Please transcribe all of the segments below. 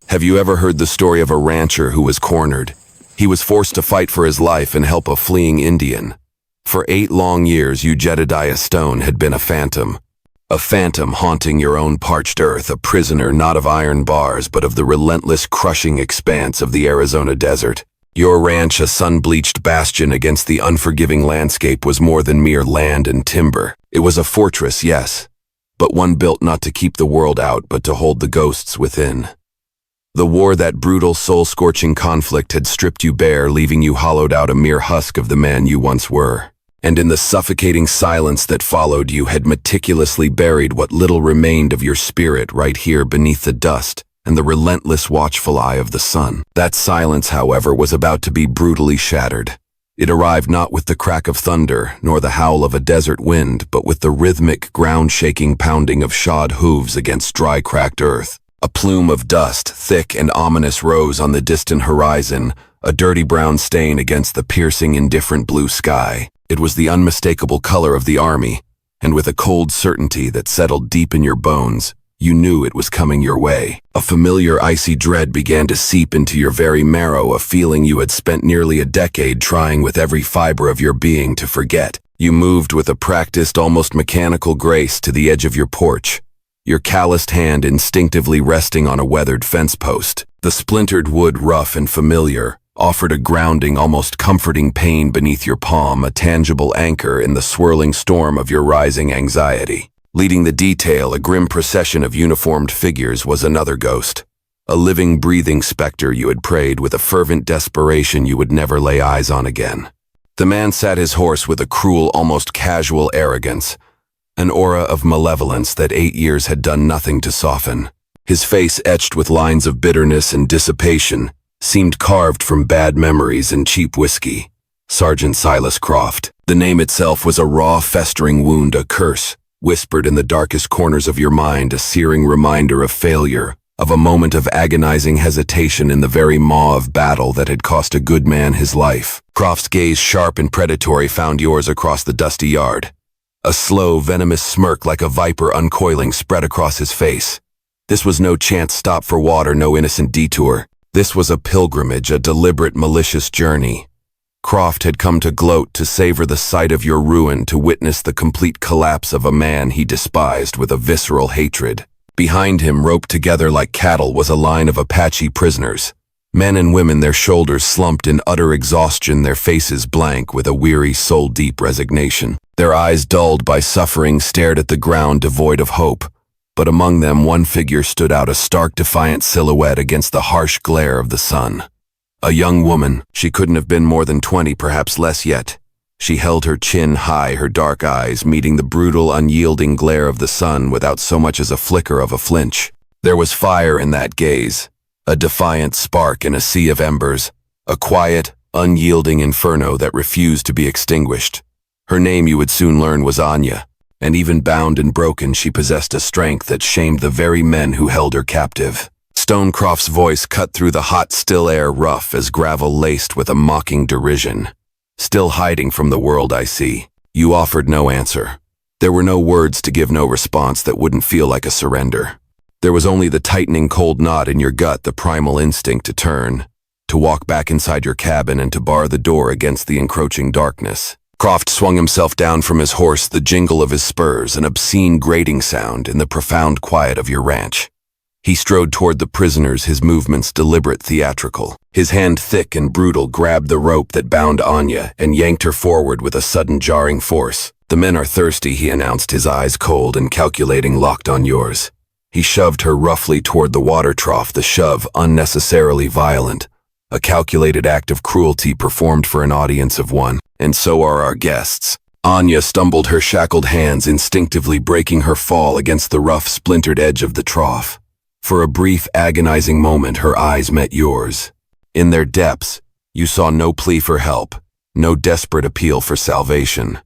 Have you ever heard the story of a rancher who was cornered? He was forced to fight for his life and help a fleeing Indian. For 8 long years, Jedediah Stone had been a phantom haunting your own parched earth, a prisoner not of iron bars but of the relentless crushing expanse of the Arizona desert. Your ranch, a sun-bleached bastion against the unforgiving landscape, was more than mere land and timber. It was a fortress, yes, but one built not to keep the world out but to hold the ghosts within. The war, that brutal, soul-scorching conflict, had stripped you bare, leaving you hollowed out, a mere husk of the man you once were. And in the suffocating silence that followed, you had meticulously buried what little remained of your spirit right here beneath the dust and the relentless watchful eye of the sun. That silence, however, was about to be brutally shattered. It arrived not with the crack of thunder, nor the howl of a desert wind, but with the rhythmic, ground-shaking pounding of shod hooves against dry, cracked earth. A plume of dust, thick and ominous, rose on the distant horizon, a dirty brown stain against the piercing, indifferent blue sky. It was the unmistakable color of the army, and with a cold certainty that settled deep in your bones, you knew it was coming your way. A familiar icy dread began to seep into your very marrow, a feeling you had spent nearly a decade trying with every fiber of your being to forget. You moved with a practiced, almost mechanical grace to the edge of your porch, your calloused hand instinctively resting on a weathered fence post. The splintered wood, rough and familiar, offered a grounding, almost comforting pain beneath your palm, a tangible anchor in the swirling storm of your rising anxiety. Leading the detail, a grim procession of uniformed figures, was another ghost, a living, breathing specter you had prayed with a fervent desperation you would never lay eyes on again. The man sat his horse with a cruel, almost casual arrogance, an aura of malevolence that 8 years had done nothing to soften. His face, etched with lines of bitterness and dissipation, seemed carved from bad memories and cheap whiskey. Sergeant Silas Croft. The name itself was a raw, festering wound, a curse, whispered in the darkest corners of your mind, a searing reminder of failure, of a moment of agonizing hesitation in the very maw of battle that had cost a good man his life. Croft's gaze, sharp and predatory, found yours across the dusty yard. A slow, venomous smirk like a viper uncoiling spread across his face. This was no chance stop for water, no innocent detour. This was a pilgrimage, a deliberate, malicious journey. Croft had come to gloat, to savor the sight of your ruin, to witness the complete collapse of a man he despised with a visceral hatred. Behind him, roped together like cattle, was a line of Apache prisoners. Men and women, their shoulders slumped in utter exhaustion, their faces blank with a weary, soul-deep resignation. Their eyes, dulled by suffering, stared at the ground, devoid of hope. But among them, one figure stood out, a stark, defiant silhouette against the harsh glare of the sun. A young woman. She couldn't have been more than 20, perhaps less yet. She held her chin high, her dark eyes meeting the brutal, unyielding glare of the sun without so much as a flicker of a flinch. There was fire in that gaze, a defiant spark in a sea of embers, a quiet, unyielding inferno that refused to be extinguished. Her name, you would soon learn, was Anya, and even bound and broken, she possessed a strength that shamed the very men who held her captive. Stonecroft's voice cut through the hot, still air, rough as gravel, laced with a mocking derision. Still hiding from the world, I see. You offered no answer. There were no words to give, no response that wouldn't feel like a surrender. There was only the tightening cold knot in your gut, the primal instinct to turn, to walk back inside your cabin and to bar the door against the encroaching darkness. Croft swung himself down from his horse, the jingle of his spurs, an obscene grating sound in the profound quiet of your ranch. He strode toward the prisoners, his movements deliberate, theatrical. His hand, thick and brutal, grabbed the rope that bound Anya and yanked her forward with a sudden, jarring force. "The men are thirsty," he announced, his eyes cold and calculating, locked on yours. He shoved her roughly toward the water trough, the shove unnecessarily violent, a calculated act of cruelty performed for an audience of one. And so are our guests. Anya stumbled, her shackled hands instinctively breaking her fall against the rough, splintered edge of the trough. For a brief, agonizing moment, her eyes met yours. In their depths, you saw no plea for help, no desperate appeal for salvation.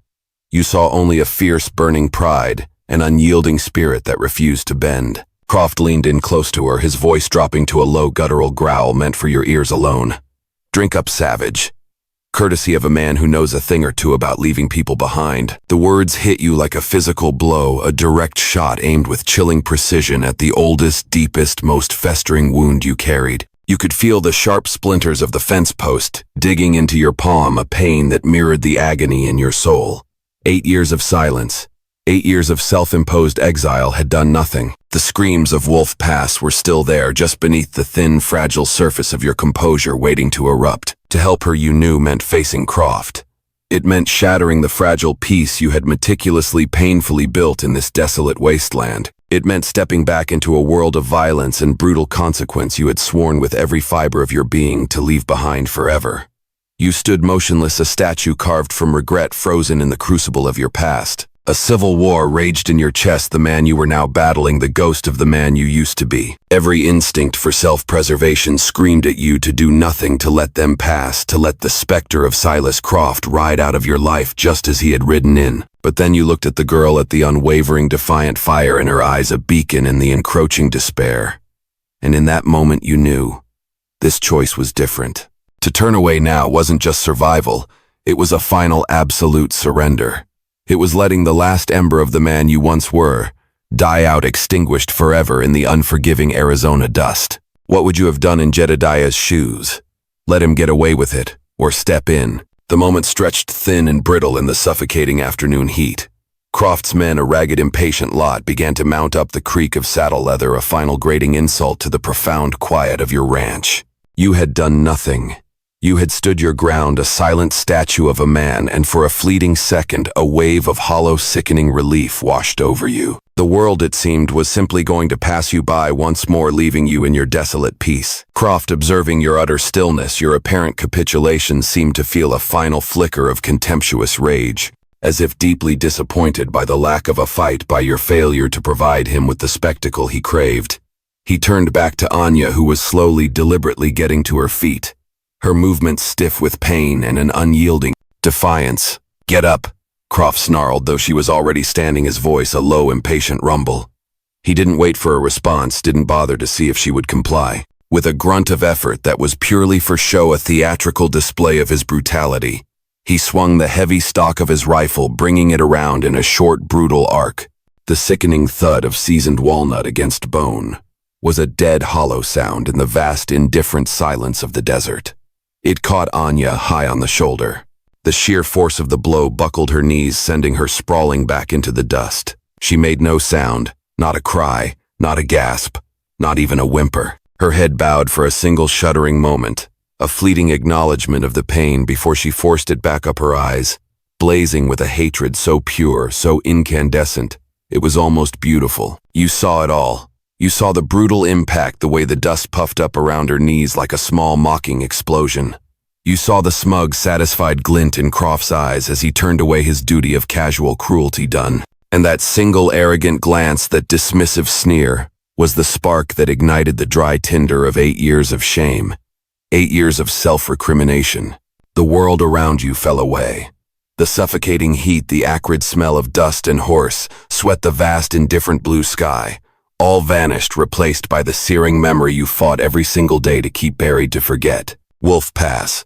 You saw only a fierce, burning pride, an unyielding spirit that refused to bend. Croft leaned in close to her, his voice dropping to a low, guttural growl meant for your ears alone. "Drink up, savage. courtesy of a man who knows a thing or two about leaving people behind. The words hit you like a physical blow, a direct shot aimed with chilling precision at the oldest, deepest, most festering wound you carried. You could feel the sharp splinters of the fence post digging into your palm, a pain that mirrored the agony in your soul. 8 years of silence, 8 years of self-imposed exile had done nothing. The screams of Wolf Pass were still there, just beneath the thin, fragile surface of your composure, waiting to erupt. To help her, you knew, meant facing Croft. It meant shattering the fragile peace you had meticulously, painfully built in this desolate wasteland. It meant stepping back into a world of violence and brutal consequence you had sworn with every fiber of your being to leave behind forever. You stood motionless, a statue carved from regret, frozen in the crucible of your past. A civil war raged in your chest, the man you were now battling, the ghost of the man you used to be. Every instinct for self-preservation screamed at you to do nothing, to let them pass, to let the specter of Silas Croft ride out of your life just as he had ridden in. But then you looked at the girl, at the unwavering, defiant fire in her eyes, a beacon in the encroaching despair. And in that moment you knew this choice was different. To turn away now wasn't just survival, it was a final, absolute surrender. It was letting the last ember of the man you once were die out, extinguished forever in the unforgiving Arizona dust. What would you have done in Jedediah's shoes? Let him get away with it, or step in? The moment stretched thin and brittle in the suffocating afternoon heat. Croft's men, a ragged, impatient lot, began to mount up the creak of saddle leather, a final grating insult to the profound quiet of your ranch. You had done nothing. You had stood your ground, a silent statue of a man, and for a fleeting second, a wave of hollow, sickening relief washed over you. The world, it seemed, was simply going to pass you by once more, leaving you in your desolate peace. Croft, observing your utter stillness, your apparent capitulation, seemed to feel a final flicker of contemptuous rage, as if deeply disappointed by the lack of a fight, by your failure to provide him with the spectacle he craved. He turned back to Anya, who was slowly, deliberately getting to her feet, her movements stiff with pain and an unyielding defiance. "Get up," Croft snarled, though she was already standing, his voice a low, impatient rumble. He didn't wait for a response, didn't bother to see if she would comply. With a grunt of effort that was purely for show, a theatrical display of his brutality, he swung the heavy stock of his rifle, bringing it around in a short, brutal arc. The sickening thud of seasoned walnut against bone was a dead, hollow sound in the vast, indifferent silence of the desert. It caught Anya high on the shoulder. The sheer force of the blow buckled her knees, sending her sprawling back into the dust. She made no sound, not a cry, not a gasp, not even a whimper. Her head bowed for a single shuddering moment, a fleeting acknowledgement of the pain before she forced it back up, her eyes, blazing with a hatred so pure, so incandescent, it was almost beautiful. You saw it all. You saw the brutal impact, the way the dust puffed up around her knees like a small, mocking explosion. You saw the smug, satisfied glint in Croft's eyes as he turned away, his duty of casual cruelty done. And that single arrogant glance, that dismissive sneer, was the spark that ignited the dry tinder of 8 years of shame, 8 years of self-recrimination. The world around you fell away. The suffocating heat, the acrid smell of dust and horse, sweat, the vast, indifferent blue sky, all vanished, replaced by the searing memory you fought every single day to keep buried, to forget. Wolf Pass.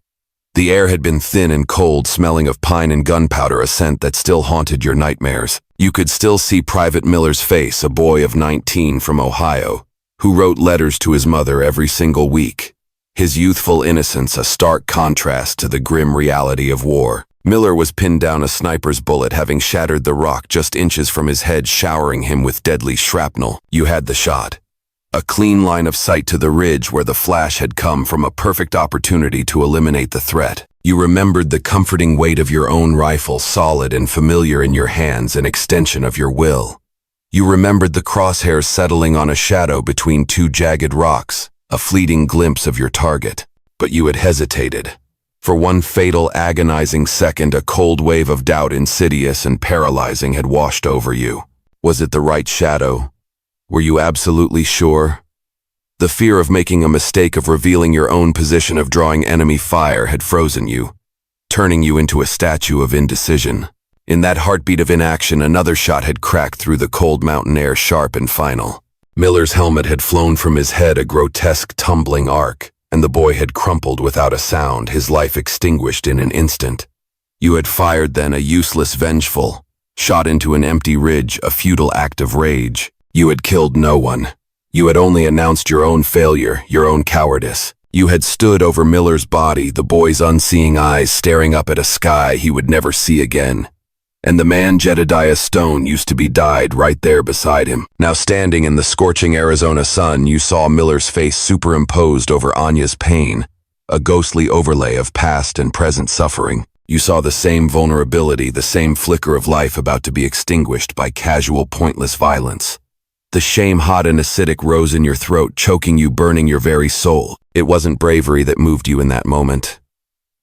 The air had been thin and cold, smelling of pine and gunpowder, a scent that still haunted your nightmares. You could still see Private Miller's face, a boy of 19 from Ohio, who wrote letters to his mother every single week. His youthful innocence, a stark contrast to the grim reality of war. Miller was pinned down, a sniper's bullet having shattered the rock just inches from his head, showering him with deadly shrapnel. You had the shot. A clean line of sight to the ridge where the flash had come from, a perfect opportunity to eliminate the threat. You remembered the comforting weight of your own rifle, solid and familiar in your hands, an extension of your will. You remembered the crosshairs settling on a shadow between two jagged rocks, a fleeting glimpse of your target. But you had hesitated. For one fatal, agonizing second, a cold wave of doubt, insidious and paralyzing, had washed over you. Was it the right shadow? Were you absolutely sure? The fear of making a mistake, of revealing your own position, of drawing enemy fire, had frozen you, turning you into a statue of indecision. In that heartbeat of inaction, another shot had cracked through the cold mountain air, sharp and final. Miller's helmet had flown from his head, a grotesque, tumbling arc. and the boy had crumpled without a sound, his life extinguished in an instant. You had fired then a useless vengeful, shot into an empty ridge, a futile act of rage. You had killed no one. You had only announced your own failure, your own cowardice. You had stood over Miller's body, the boy's unseeing eyes staring up at a sky he would never see again. And the man Jedediah Stone used to be died right there beside him. Now standing in the scorching Arizona sun, you saw Miller's face superimposed over Anya's pain, a ghostly overlay of past and present suffering. You saw the same vulnerability, the same flicker of life about to be extinguished by casual, pointless violence. The shame hot and acidic rose in your throat, choking you, burning your very soul. It wasn't bravery that moved you in that moment.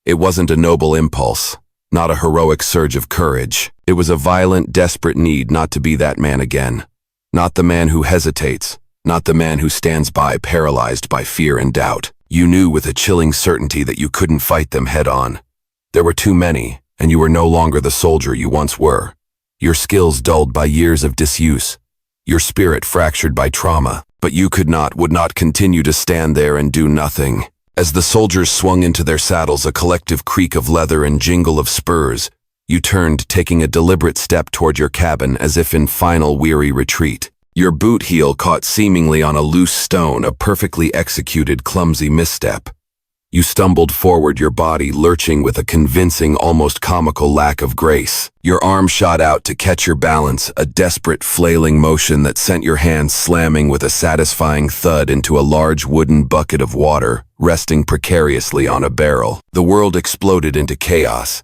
It wasn't a noble impulse, not a heroic surge of courage. It was a violent, desperate need not to be that man again. Not the man who hesitates, not the man who stands by, paralyzed by fear and doubt. You knew with a chilling certainty that you couldn't fight them head on. There were too many, and you were no longer the soldier you once were. Your skills dulled by years of disuse, your spirit fractured by trauma, but you would not continue to stand there and do nothing. As the soldiers swung into their saddles, a collective creak of leather and jingle of spurs, you turned, taking a deliberate step toward your cabin as if in final weary retreat. Your boot heel caught seemingly on a loose stone, a perfectly executed clumsy misstep. You stumbled forward, your body lurching with a convincing, almost comical lack of grace. Your arm shot out to catch your balance, a desperate flailing motion that sent your hand slamming with a satisfying thud into a large wooden bucket of water, resting precariously on a barrel. The world exploded into chaos.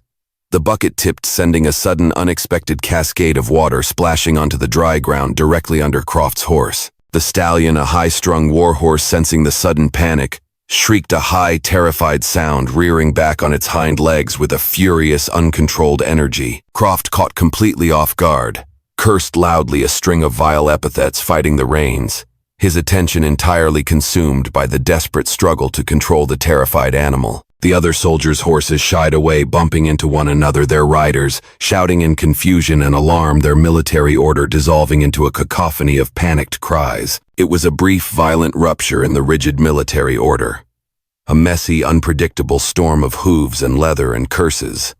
The bucket tipped, sending a sudden, unexpected cascade of water splashing onto the dry ground directly under Croft's horse. The stallion, a high-strung warhorse sensing the sudden panic, shrieked a high, terrified sound, rearing back on its hind legs with a furious, uncontrolled energy. Croft, caught completely off guard, cursed loudly, a string of vile epithets fighting the reins, his attention entirely consumed by the desperate struggle to control the terrified animal. The other soldiers' horses shied away, bumping into one another, their riders shouting in confusion and alarm, their military order dissolving into a cacophony of panicked cries. It was a brief, violent rupture in the rigid military order. A messy, unpredictable storm of hooves and leather and curses.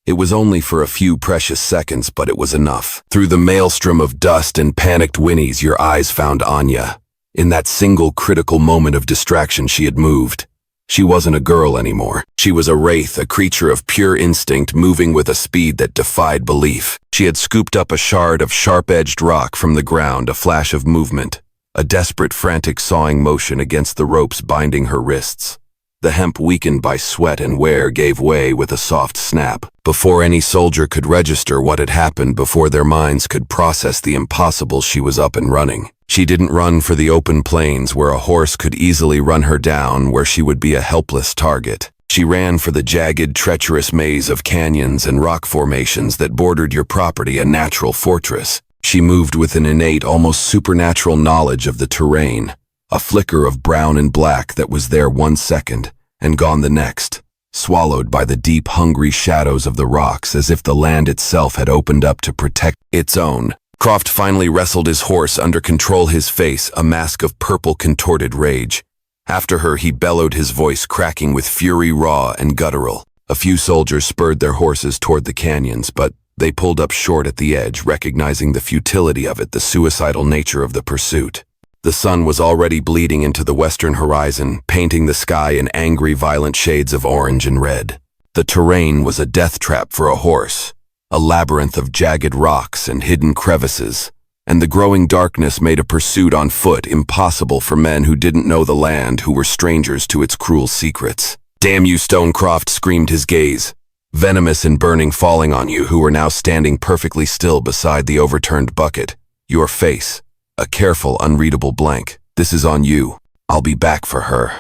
It was only for a few precious seconds, but it was enough. Through the maelstrom of dust and panicked whinnies, your eyes found Anya. In that single critical moment of distraction, she had moved. She wasn't a girl anymore. She was a wraith, a creature of pure instinct, moving with a speed that defied belief. She had scooped up a shard of sharp-edged rock from the ground, a flash of movement, a desperate, frantic sawing motion against the ropes binding her wrists. The hemp, weakened by sweat and wear, gave way with a soft snap. Before any soldier could register what had happened, before their minds could process the impossible, she was up and running. She didn't run for the open plains where a horse could easily run her down, where she would be a helpless target. She ran for the jagged, treacherous maze of canyons and rock formations that bordered your property, a natural fortress. She moved with an innate, almost supernatural knowledge of the terrain, a flicker of brown and black that was there 1 second and gone the next, swallowed by the deep, hungry shadows of the rocks, as if the land itself had opened up to protect its own. Croft finally wrestled his horse under control, his face a mask of purple, contorted rage. After her, he bellowed, his voice cracking with fury, raw and guttural. A few soldiers spurred their horses toward the canyons, but they pulled up short at the edge, recognizing the futility of it, the suicidal nature of the pursuit. The sun was already bleeding into the western horizon, painting the sky in angry, violent shades of orange and red. The terrain was a death trap for a horse, a labyrinth of jagged rocks and hidden crevices, and the growing darkness made a pursuit on foot impossible for men who didn't know the land, who were strangers to its cruel secrets. "Damn you, Stone!" Croft screamed, his gaze venomous and burning, falling on you, who were now standing perfectly still beside the overturned bucket, your face a careful, unreadable blank. "This is on you. I'll be back for her.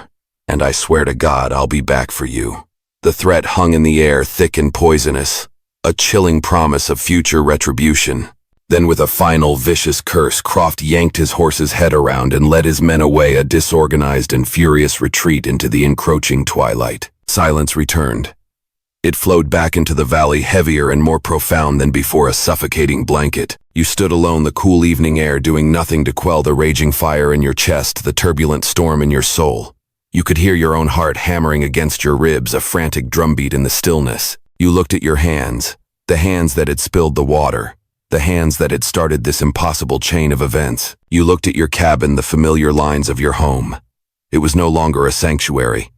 And I swear to God, I'll be back for you." The threat hung in the air, thick and poisonous, a chilling promise of future retribution. Then with a final, vicious curse, Croft yanked his horse's head around and led his men away, a disorganized and furious retreat into the encroaching twilight. Silence returned. It flowed back into the valley, heavier and more profound than before, a suffocating blanket. You stood alone, the cool evening air doing nothing to quell the raging fire in your chest, the turbulent storm in your soul. You could hear your own heart hammering against your ribs, a frantic drumbeat in the stillness. You looked at your hands, the hands that had spilled the water, the hands that had started this impossible chain of events. You looked at your cabin, the familiar lines of your home. It was no longer a sanctuary.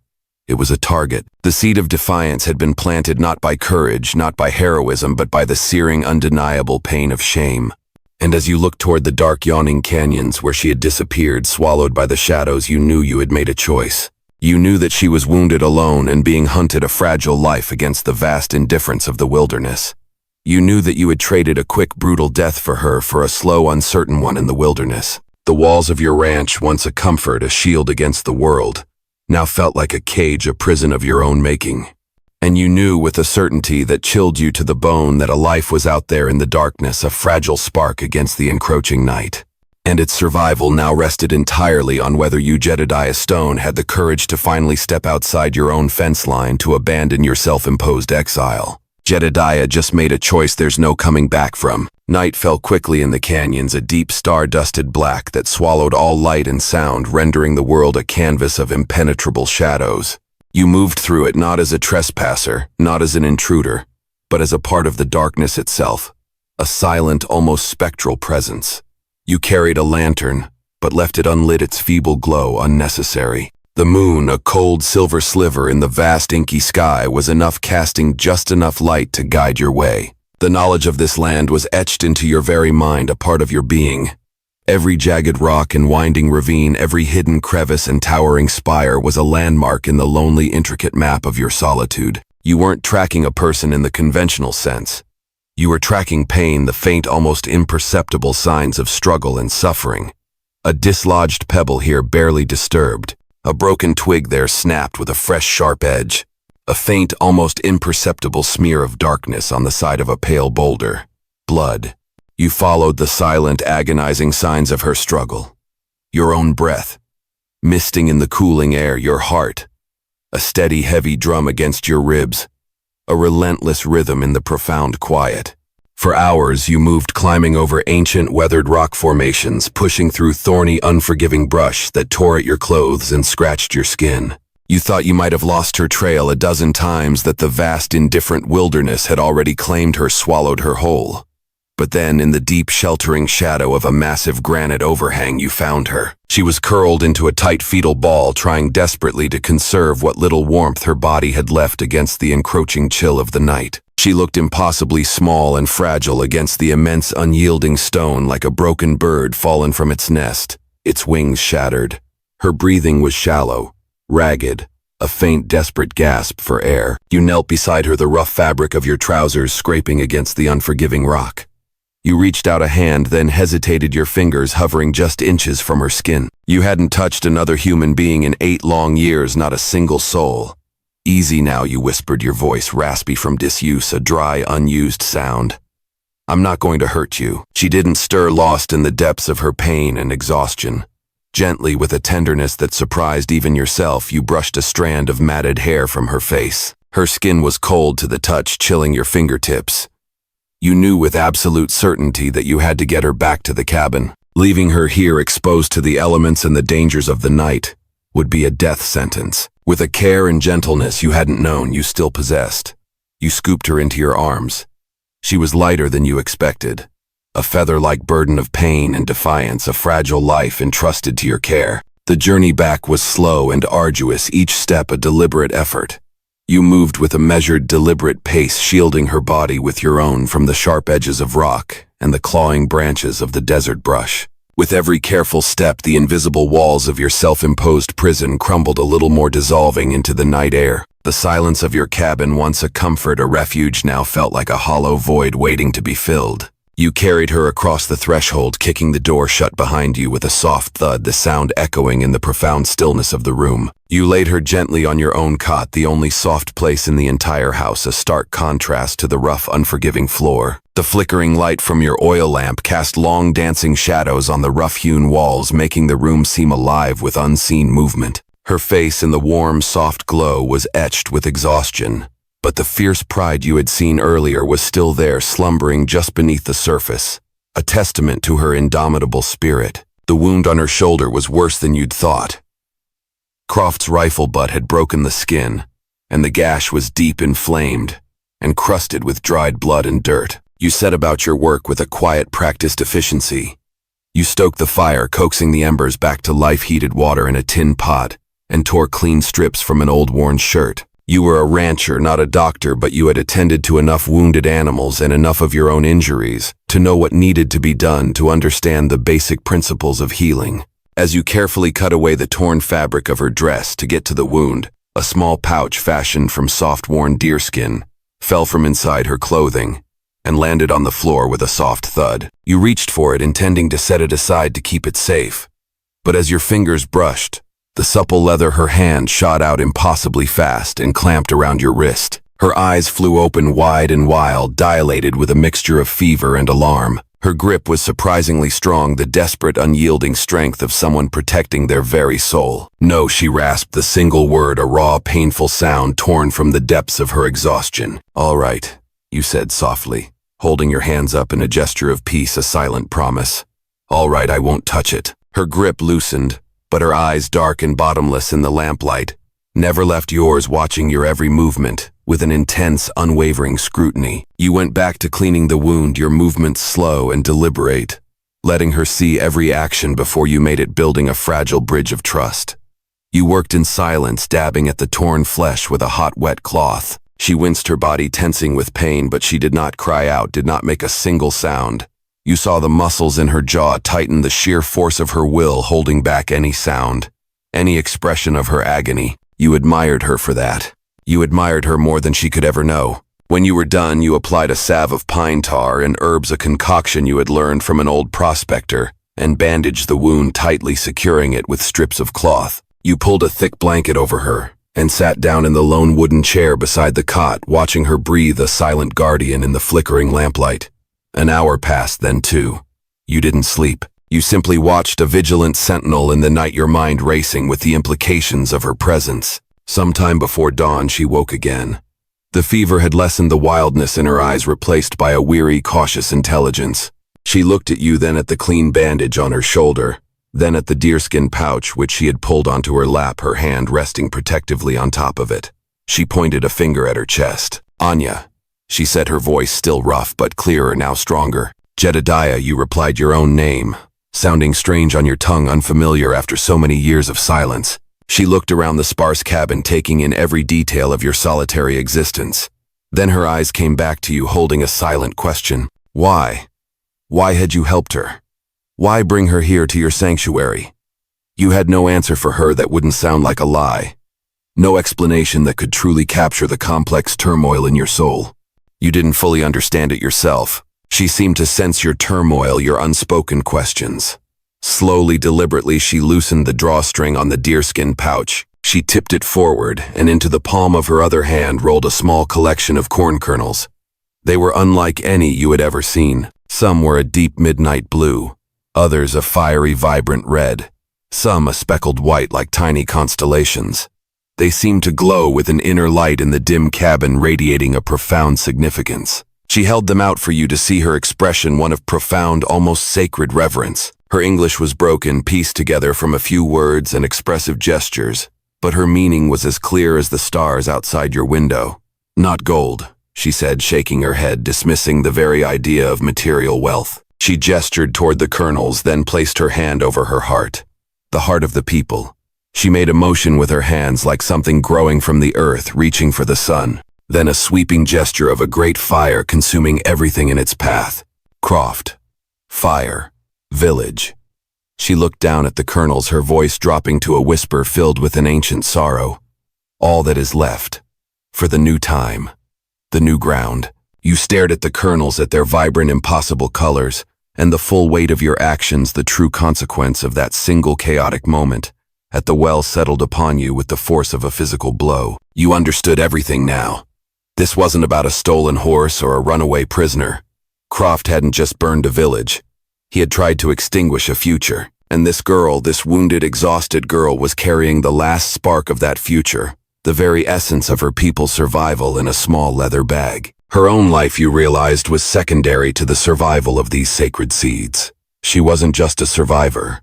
It was a target. The seed of defiance had been planted not by courage, not by heroism, but by the searing, undeniable pain of shame. And as you looked toward the dark, yawning canyons where she had disappeared, swallowed by the shadows, you knew you had made a choice. You knew that she was wounded alone and being hunted, a fragile life against the vast indifference of the wilderness. You knew that you had traded a quick, brutal death for her for a slow, uncertain one in the wilderness. The walls of your ranch, once a comfort, a shield against the world, now felt like a cage, a prison of your own making. And you knew with a certainty that chilled you to the bone that a life was out there in the darkness, a fragile spark against the encroaching night. And its survival now rested entirely on whether you, Jedediah Stone, had the courage to finally step outside your own fence line, to abandon your self-imposed exile. Jedediah just made a choice there's no coming back from. Night fell quickly in the canyons, a deep star-dusted black that swallowed all light and sound, rendering the world a canvas of impenetrable shadows. You moved through it not as a trespasser, not as an intruder, but as a part of the darkness itself, a silent, almost spectral presence. You carried a lantern, but left it unlit, its feeble glow unnecessary. The moon, a cold silver sliver in the vast inky sky, was enough, casting just enough light to guide your way. The knowledge of this land was etched into your very mind, a part of your being. Every jagged rock and winding ravine, every hidden crevice and towering spire was a landmark in the lonely, intricate map of your solitude. You weren't tracking a person in the conventional sense. You were tracking pain, the faint, almost imperceptible signs of struggle and suffering. A dislodged pebble here, barely disturbed. A broken twig there, snapped with a fresh, sharp edge. A faint, almost imperceptible smear of darkness on the side of a pale boulder. Blood. You followed the silent, agonizing signs of her struggle. Your own breath, misting in the cooling air, your heart, a steady, heavy drum against your ribs, a relentless rhythm in the profound quiet. For hours you moved, climbing over ancient, weathered rock formations, pushing through thorny, unforgiving brush that tore at your clothes and scratched your skin. You thought you might have lost her trail a dozen times, that the vast, indifferent wilderness had already claimed her, swallowed her whole. But then, in the deep, sheltering shadow of a massive granite overhang, you found her. She was curled into a tight fetal ball, trying desperately to conserve what little warmth her body had left against the encroaching chill of the night. She looked impossibly small and fragile against the immense, unyielding stone, like a broken bird fallen from its nest, its wings shattered. Her breathing was shallow, ragged, a faint, desperate gasp for air. You knelt beside her, the rough fabric of your trousers scraping against the unforgiving rock. You reached out a hand, then hesitated, your fingers hovering just inches from her skin. You hadn't touched another human being in 8 long years, not a single soul. Easy now, you whispered, your voice raspy from disuse, a dry, unused sound. I'm not going to hurt you. She didn't stir, lost in the depths of her pain and exhaustion. Gently, with a tenderness that surprised even yourself, you brushed a strand of matted hair from her face. Her skin was cold to the touch, chilling your fingertips. You knew with absolute certainty that you had to get her back to the cabin. Leaving her here, exposed to the elements and the dangers of the night, would be a death sentence. With a care and gentleness you hadn't known, you still possessed. You scooped her into your arms. She was lighter than you expected. A feather-like burden of pain and defiance, a fragile life entrusted to your care. The journey back was slow and arduous, each step a deliberate effort. You moved with a measured, deliberate pace, shielding her body with your own from the sharp edges of rock and the clawing branches of the desert brush. With every careful step, the invisible walls of your self-imposed prison crumbled a little more, dissolving into the night air. The silence of your cabin, once a comfort, a refuge, now felt like a hollow void waiting to be filled. You carried her across the threshold, kicking the door shut behind you with a soft thud, the sound echoing in the profound stillness of the room. You laid her gently on your own cot, the only soft place in the entire house, a stark contrast to the rough, unforgiving floor. The flickering light from your oil lamp cast long, dancing shadows on the rough-hewn walls, making the room seem alive with unseen movement. Her face, in the warm, soft glow, was etched with exhaustion. But the fierce pride you had seen earlier was still there, slumbering just beneath the surface, a testament to her indomitable spirit. The wound on her shoulder was worse than you'd thought. Croft's rifle butt had broken the skin, and the gash was deep inflamed and crusted with dried blood and dirt. You set about your work with a quiet, practiced efficiency. You stoked the fire, coaxing the embers back to life-heated water in a tin pot, and tore clean strips from an old worn shirt. You were a rancher, not a doctor, but you had attended to enough wounded animals and enough of your own injuries to know what needed to be done, to understand the basic principles of healing. As you carefully cut away the torn fabric of her dress to get to the wound, a small pouch fashioned from soft-worn deerskin fell from inside her clothing and landed on the floor with a soft thud. You reached for it, intending to set it aside to keep it safe. But as your fingers brushed, the supple leather her hand shot out impossibly fast and clamped around your wrist. Her eyes flew open wide and wild, dilated with a mixture of fever and alarm. Her grip was surprisingly strong, the desperate, unyielding strength of someone protecting their very soul. No, she rasped the single word, a raw, painful sound torn from the depths of her exhaustion. All right, you said softly, holding your hands up in a gesture of peace, a silent promise. All right, I won't touch it. Her grip loosened, but her eyes, dark and bottomless in the lamplight, never left yours, watching your every movement with an intense, unwavering scrutiny. You went back to cleaning the wound, your movements slow and deliberate, letting her see every action before you made it, building a fragile bridge of trust. You worked in silence, dabbing at the torn flesh with a hot, wet cloth. She winced, her body tensing with pain, but she did not cry out, did not make a single sound. You saw the muscles in her jaw tighten, the sheer force of her will holding back any sound, any expression of her agony. You admired her for that. You admired her more than she could ever know. When you were done, you applied a salve of pine tar and herbs, a concoction you had learned from an old prospector, and bandaged the wound tightly, securing it with strips of cloth. You pulled a thick blanket over her and sat down in the lone wooden chair beside the cot, watching her breathe, a silent guardian in the flickering lamplight. An hour passed, then two. You didn't sleep. You simply watched, a vigilant sentinel in the night, your mind racing with the implications of her presence. Sometime before dawn, she woke again. The fever had lessened, the wildness in her eyes replaced by a weary, cautious intelligence. She looked at you, then at the clean bandage on her shoulder, then at the deerskin pouch which she had pulled onto her lap, her hand resting protectively on top of it. She pointed a finger at her chest. Anya, she said, her voice still rough but clearer, now stronger. Jedediah, you replied, your own name, sounding strange on your tongue, unfamiliar after so many years of silence. She looked around the sparse cabin, taking in every detail of your solitary existence. Then her eyes came back to you, holding a silent question. Why? Why had you helped her? Why bring her here to your sanctuary? You had no answer for her that wouldn't sound like a lie. No explanation that could truly capture the complex turmoil in your soul. You didn't fully understand it yourself. She seemed to sense your turmoil, your unspoken questions. Slowly, deliberately, she loosened the drawstring on the deerskin pouch. She tipped it forward, and into the palm of her other hand rolled a small collection of corn kernels. They were unlike any you had ever seen. Some were a deep midnight blue, others a fiery, vibrant red, some a speckled white like tiny constellations. They seemed to glow with an inner light in the dim cabin, radiating a profound significance. She held them out for you to see, her expression one of profound, almost sacred reverence. Her English was broken, pieced together from a few words and expressive gestures, but her meaning was as clear as the stars outside your window. Not gold, she said, shaking her head, dismissing the very idea of material wealth. She gestured toward the kernels, then placed her hand over her heart, the heart of the people. She made a motion with her hands like something growing from the earth, reaching for the sun. Then a sweeping gesture of a great fire consuming everything in its path. Croft. Fire. Village. She looked down at the kernels, her voice dropping to a whisper filled with an ancient sorrow. All that is left. For the new time. The new ground. You stared at the kernels, at their vibrant, impossible colors, and the full weight of your actions, the true consequence of that single chaotic moment, at the well settled upon you with the force of a physical blow. You understood everything now. This wasn't about a stolen horse or a runaway prisoner. Croft hadn't just burned a village. He had tried to extinguish a future, and this girl, this wounded, exhausted girl, was carrying the last spark of that future, the very essence of her people's survival, in a small leather bag. Her own life, you realized, was secondary to the survival of these sacred seeds. She wasn't just a survivor.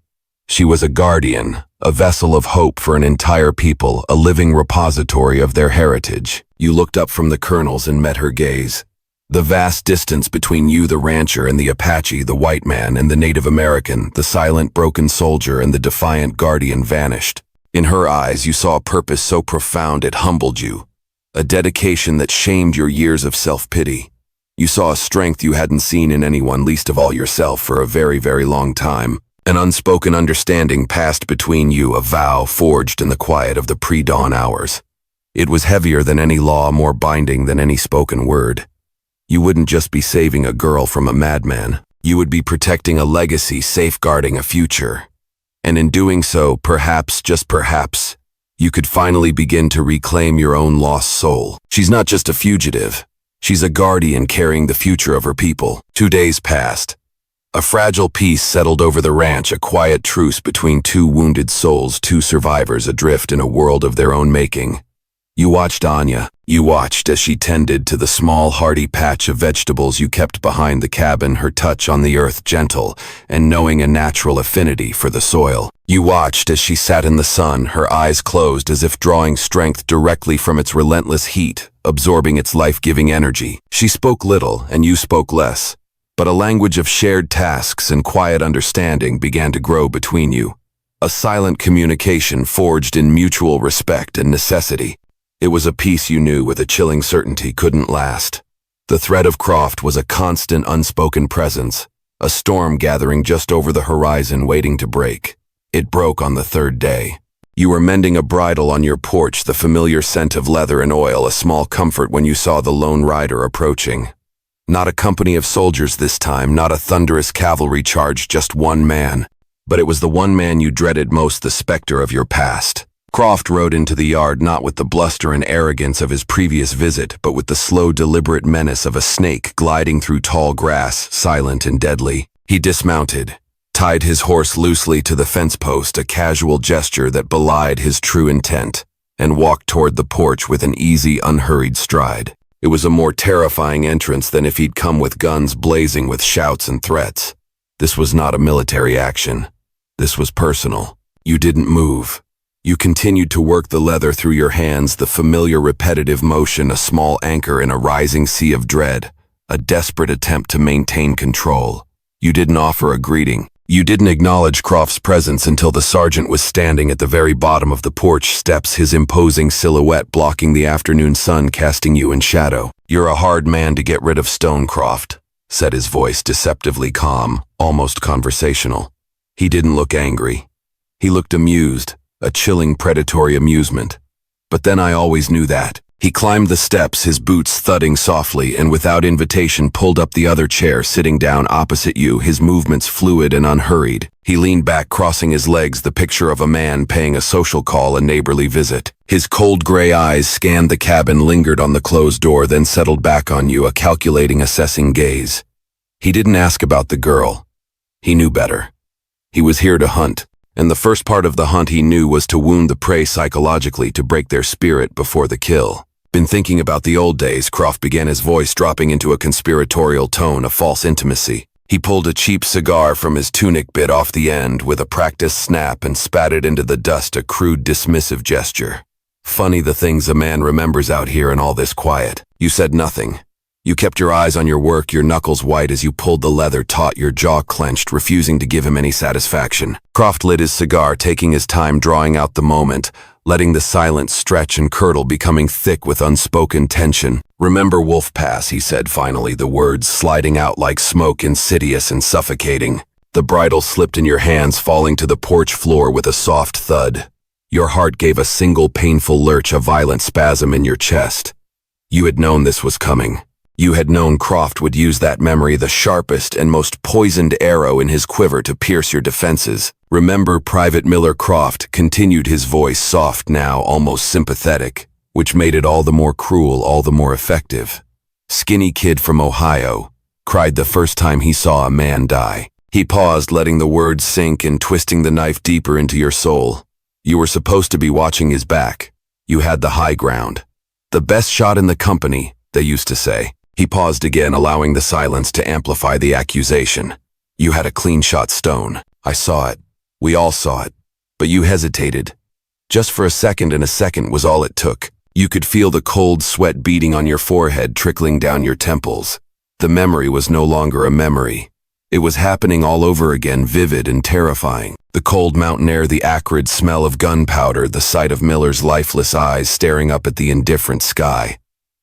She was a guardian, a vessel of hope for an entire people, a living repository of their heritage. You looked up from the kernels and met her gaze. The vast distance between you, the rancher, and the Apache, the white man, and the Native American, the silent, broken soldier, and the defiant guardian vanished. In her eyes, you saw a purpose so profound it humbled you, a dedication that shamed your years of self-pity. You saw a strength you hadn't seen in anyone, least of all yourself, for a very, very long time. An unspoken understanding passed between you, a vow forged in the quiet of the pre-dawn hours. It was heavier than any law, more binding than any spoken word. You wouldn't just be saving a girl from a madman. You would be protecting a legacy, safeguarding a future. And in doing so, perhaps, just perhaps, you could finally begin to reclaim your own lost soul. She's not just a fugitive. She's a guardian carrying the future of her people. 2 days passed. A fragile peace settled over the ranch, a quiet truce between two wounded souls, two survivors adrift in a world of their own making. You watched Anya. You watched as she tended to the small, hardy patch of vegetables you kept behind the cabin, her touch on the earth gentle and knowing a natural affinity for the soil. You watched as she sat in the sun, her eyes closed as if drawing strength directly from its relentless heat, absorbing its life-giving energy. She spoke little, and you spoke less, but a language of shared tasks and quiet understanding began to grow between you. A silent communication forged in mutual respect and necessity. It was a peace you knew with a chilling certainty couldn't last. The threat of Croft was a constant, unspoken presence, a storm gathering just over the horizon waiting to break. It broke on the third day. You were mending a bridle on your porch, the familiar scent of leather and oil, a small comfort when you saw the lone rider approaching. Not a company of soldiers this time, not a thunderous cavalry charge, just one man. But it was the one man you dreaded most, the specter of your past. Croft rode into the yard not with the bluster and arrogance of his previous visit, but with the slow, deliberate menace of a snake gliding through tall grass, silent and deadly. He dismounted, tied his horse loosely to the fence post, a casual gesture that belied his true intent, and walked toward the porch with an easy, unhurried stride. It was a more terrifying entrance than if he'd come with guns blazing with shouts and threats. This was not a military action. This was personal. You didn't move. You continued to work the leather through your hands, the familiar repetitive motion, a small anchor in a rising sea of dread, a desperate attempt to maintain control. You didn't offer a greeting. You didn't acknowledge Croft's presence until the sergeant was standing at the very bottom of the porch steps, his imposing silhouette blocking the afternoon sun, casting you in shadow. "You're a hard man to get rid of, Stone Croft," said his voice, deceptively calm, almost conversational. He didn't look angry. He looked amused. A chilling, predatory amusement. But then I always knew that. He climbed the steps, his boots thudding softly, and without invitation pulled up the other chair, sitting down opposite you, his movements fluid and unhurried. He leaned back, crossing his legs, the picture of a man paying a social call, a neighborly visit. His cold gray eyes scanned the cabin, lingered on the closed door, then settled back on you, a calculating, assessing gaze. He didn't ask about the girl. He knew better. He was here to hunt. And the first part of the hunt, he knew, was to wound the prey psychologically, to break their spirit before the kill. "Been thinking about the old days," Croft began, his voice dropping into a conspiratorial tone, a false intimacy. He pulled a cheap cigar from his tunic, bit off the end with a practiced snap, and spat it into the dust, a crude, dismissive gesture. "Funny the things a man remembers out here in all this quiet." You said nothing. You kept your eyes on your work, your knuckles white as you pulled the leather taut, your jaw clenched, refusing to give him any satisfaction. Croft lit his cigar, taking his time drawing out the moment, letting the silence stretch and curdle, becoming thick with unspoken tension. "Remember Wolf Pass," he said finally, the words sliding out like smoke, insidious and suffocating. The bridle slipped in your hands, falling to the porch floor with a soft thud. Your heart gave a single painful lurch, a violent spasm in your chest. You had known this was coming. You had known Croft would use that memory, the sharpest and most poisoned arrow in his quiver, to pierce your defenses. "Remember Private Miller Croft," continued his voice, soft now, almost sympathetic, which made it all the more cruel, all the more effective. "Skinny kid from Ohio, cried the first time he saw a man die." He paused, letting the words sink and twisting the knife deeper into your soul. You were supposed to be watching his back. You had the high ground. "The best shot in the company," they used to say. He paused again, allowing the silence to amplify the accusation. "You had a clean shot, Stone. I saw it. We all saw it. But you hesitated. Just for a second, and a second was all it took. You could feel the cold sweat beating on your forehead, trickling down your temples. The memory was no longer a memory. It was happening all over again, vivid and terrifying. The cold mountain air, the acrid smell of gunpowder, the sight of Miller's lifeless eyes staring up at the indifferent sky.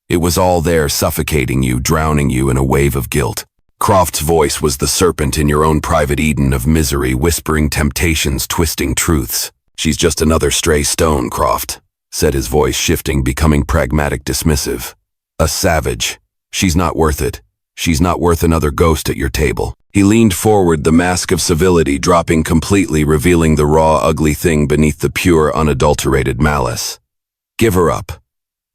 It was all there, suffocating you, drowning you in a wave of guilt. Croft's voice was the serpent in your own private Eden of misery, whispering temptations, twisting truths. "She's just another stray stone, Croft," said his voice, shifting, becoming pragmatic, dismissive. "A savage. She's not worth it. She's not worth another ghost at your table." He leaned forward, the mask of civility dropping completely, revealing the raw, ugly thing beneath the pure, unadulterated malice. "Give her up.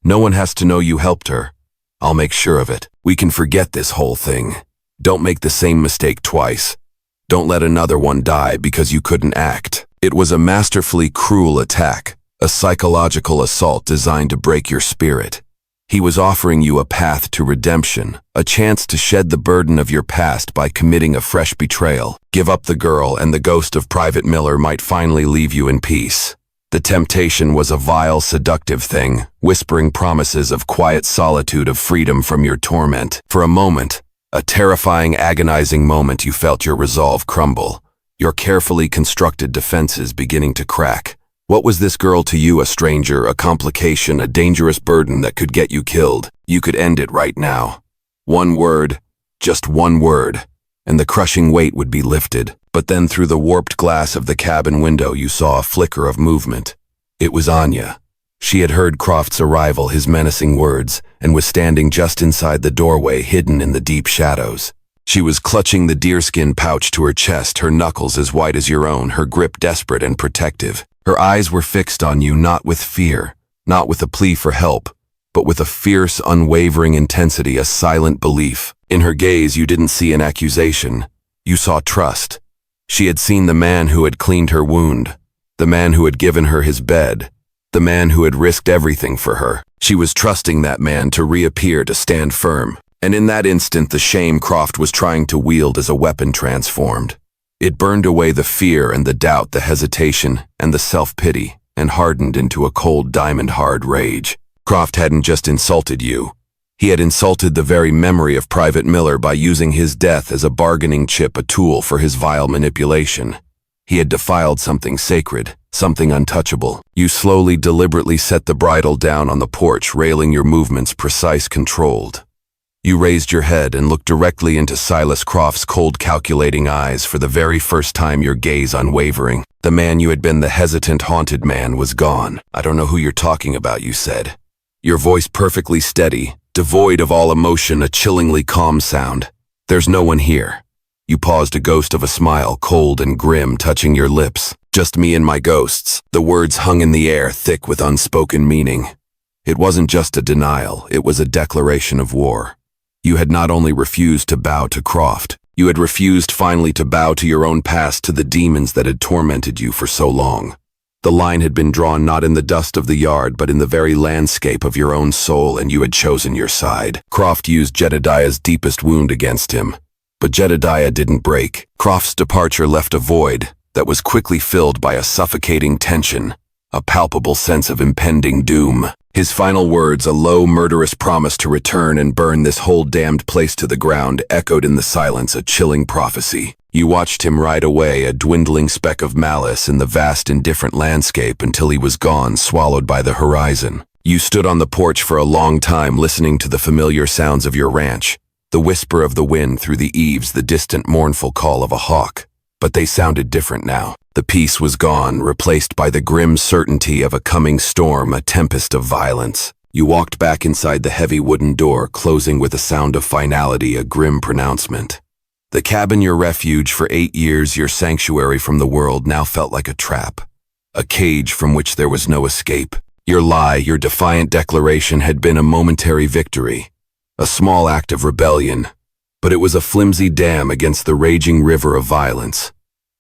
No one has to know you helped her. I'll make sure of it. We can forget this whole thing. Don't make the same mistake twice. Don't let another one die because you couldn't act." It was a masterfully cruel attack, a psychological assault designed to break your spirit. He was offering you a path to redemption, a chance to shed the burden of your past by committing a fresh betrayal. Give up the girl, and the ghost of Private Miller might finally leave you in peace. The temptation was a vile, seductive thing, whispering promises of quiet solitude, of freedom from your torment. For a moment, a terrifying, agonizing moment, you felt your resolve crumble, your carefully constructed defenses beginning to crack. What was this girl to you? A stranger, a complication, a dangerous burden that could get you killed. You could end it right now. One word, just one word, and the crushing weight would be lifted. But then through the warped glass of the cabin window you saw a flicker of movement. It was Anya. She had heard Croft's arrival, his menacing words, and was standing just inside the doorway, hidden in the deep shadows. She was clutching the deerskin pouch to her chest, her knuckles as white as your own, her grip desperate and protective. Her eyes were fixed on you, not with fear, not with a plea for help, but with a fierce, unwavering intensity, a silent belief. In her gaze you didn't see an accusation. You saw trust. She had seen the man who had cleaned her wound, the man who had given her his bed, the man who had risked everything for her. She was trusting that man to reappear, to stand firm. And in that instant, the shame Croft was trying to wield as a weapon transformed. It burned away the fear and the doubt, the hesitation and the self-pity, and hardened into a cold, diamond-hard rage. Croft hadn't just insulted you. He had insulted the very memory of Private Miller by using his death as a bargaining chip, a tool for his vile manipulation. He had defiled something sacred, something untouchable. You slowly, deliberately set the bridle down on the porch, railing your movements precise, controlled. You raised your head and looked directly into Silas Croft's cold, calculating eyes, for the very first time, your gaze unwavering. The man you had been, the hesitant, haunted man, was gone. "I don't know who you're talking about," you said. Your voice perfectly steady, devoid of all emotion, a chillingly calm sound. "There's no one here." You paused, a ghost of a smile, cold and grim, touching your lips. "Just me and my ghosts." The words hung in the air, thick with unspoken meaning. It wasn't just a denial, it was a declaration of war. You had not only refused to bow to Croft, you had refused finally to bow to your own past, to the demons that had tormented you for so long. The line had been drawn not in the dust of the yard, but in the very landscape of your own soul, and you had chosen your side. Croft used Jedediah's deepest wound against him, but Jedediah didn't break. Croft's departure left a void that was quickly filled by a suffocating tension, a palpable sense of impending doom. His final words, a low, murderous promise to return and burn this whole damned place to the ground, echoed in the silence, a chilling prophecy. You watched him ride away, a dwindling speck of malice in the vast, indifferent landscape, until he was gone, swallowed by the horizon. You stood on the porch for a long time, listening to the familiar sounds of your ranch, the whisper of the wind through the eaves, the distant, mournful call of a hawk. But they sounded different now. The peace was gone, replaced by the grim certainty of a coming storm, a tempest of violence. You walked back inside the heavy wooden door, closing with a sound of finality, a grim pronouncement. The cabin, your refuge for 8 years, your sanctuary from the world, now felt like a trap, a cage from which there was no escape. Your lie, your defiant declaration, had been a momentary victory, a small act of rebellion, but it was a flimsy dam against the raging river of violence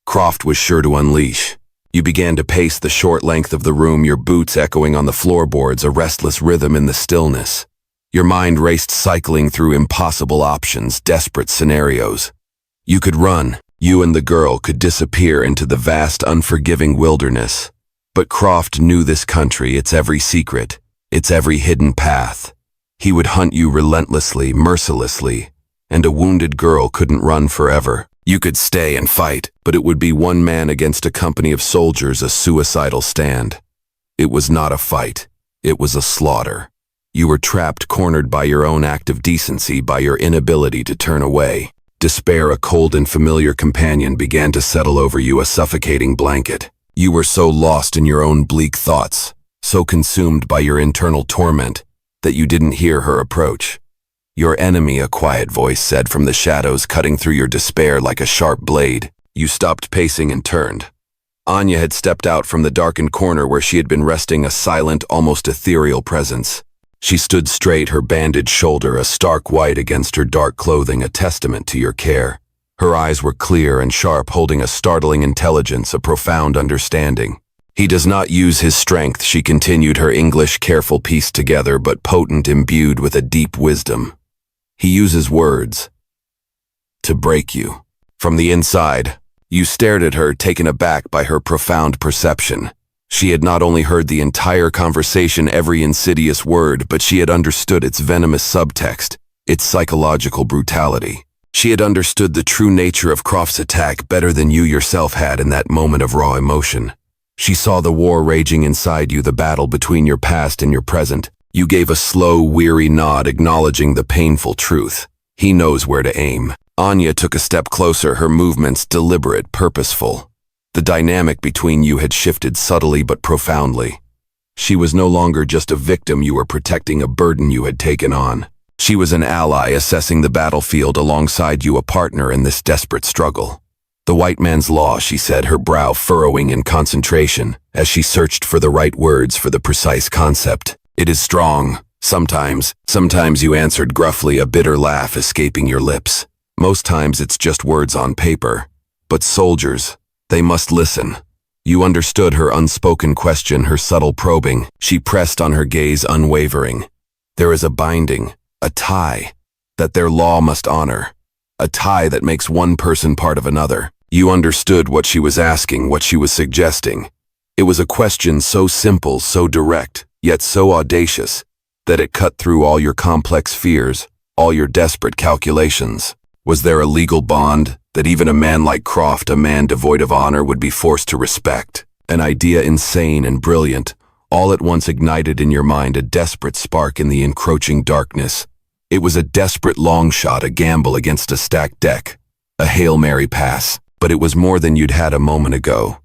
Croft was sure to unleash. You began to pace the short length of the room, your boots echoing on the floorboards, a restless rhythm in the stillness. Your mind raced, cycling through impossible options, desperate scenarios. You could run, You and the girl could disappear into the vast, unforgiving wilderness. But Croft knew this country, its every secret, its every hidden path. He would hunt you relentlessly, mercilessly, and a wounded girl couldn't run forever. You could stay and fight, but it would be one man against a company of soldiers, a suicidal stand. It was not a fight. It was a slaughter. You were trapped, cornered by your own act of decency, by your inability to turn away. Despair, a cold and familiar companion, began to settle over you, a suffocating blanket. You were so lost in your own bleak thoughts, so consumed by your internal torment, that you didn't hear her approach. Your enemy, a quiet voice said from the shadows, cutting through your despair like a sharp blade. You stopped pacing and turned. Anya had stepped out from the darkened corner where she had been resting, a silent, almost ethereal presence. She stood straight, her bandaged shoulder a stark white against her dark clothing, a testament to your care. Her eyes were clear and sharp, holding a startling intelligence, a profound understanding. He does not use his strength, she continued, her English careful pieced together, but potent, imbued with a deep wisdom. He uses words to break you. From the inside, you stared at her, taken aback by her profound perception. She had not only heard the entire conversation, every insidious word, but she had understood its venomous subtext, its psychological brutality. She had understood the true nature of Croft's attack better than you yourself had in that moment of raw emotion. She saw the war raging inside you, the battle between your past and your present. You gave a slow, weary nod, acknowledging the painful truth. He knows where to aim. Anya took a step closer, her movements deliberate, purposeful. The dynamic between you had shifted subtly but profoundly. She was no longer just a victim you were protecting, a burden you had taken on. She was an ally, assessing the battlefield alongside you, a partner in this desperate struggle. The white man's law, she said, her brow furrowing in concentration, as she searched for the right words for the precise concept. It is strong. Sometimes you answered gruffly, a bitter laugh escaping your lips. Most times it's just words on paper. But soldiers, they must listen. You understood her unspoken question, her subtle probing. She pressed on, her gaze unwavering. There is a binding, a tie, that their law must honor. A tie that makes one person part of another. You understood what she was asking, what she was suggesting. It was a question so simple, so direct, yet so audacious, that it cut through all your complex fears, all your desperate calculations. Was there a legal bond that even a man like Croft, a man devoid of honor, would be forced to respect? An idea insane and brilliant, all at once ignited in your mind, a desperate spark in the encroaching darkness. It was a desperate long shot, a gamble against a stacked deck, a Hail Mary pass. But it was more than you'd had a moment ago.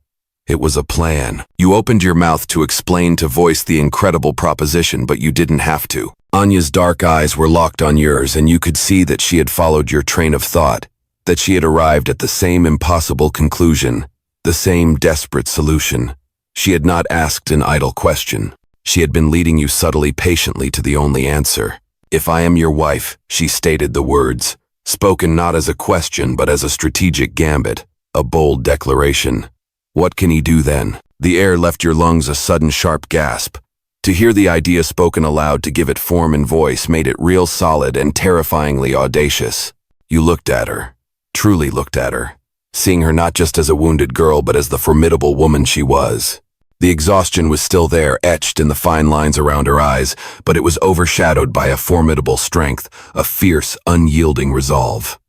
It was a plan. You opened your mouth to explain, to voice the incredible proposition, but you didn't have to. Anya's dark eyes were locked on yours, and you could see that she had followed your train of thought, that she had arrived at the same impossible conclusion, the same desperate solution. She had not asked an idle question. She had been leading you subtly, patiently to the only answer. If I am your wife, she stated the words, spoken not as a question but as a strategic gambit, a bold declaration. What can he do then? The air left your lungs, a sudden sharp gasp. To hear the idea spoken aloud, to give it form and voice, made it real, solid, and terrifyingly audacious. You looked at her, truly looked at her, seeing her not just as a wounded girl but as the formidable woman she was. The exhaustion was still there, etched in the fine lines around her eyes, but it was overshadowed by a formidable strength, a fierce, unyielding resolve.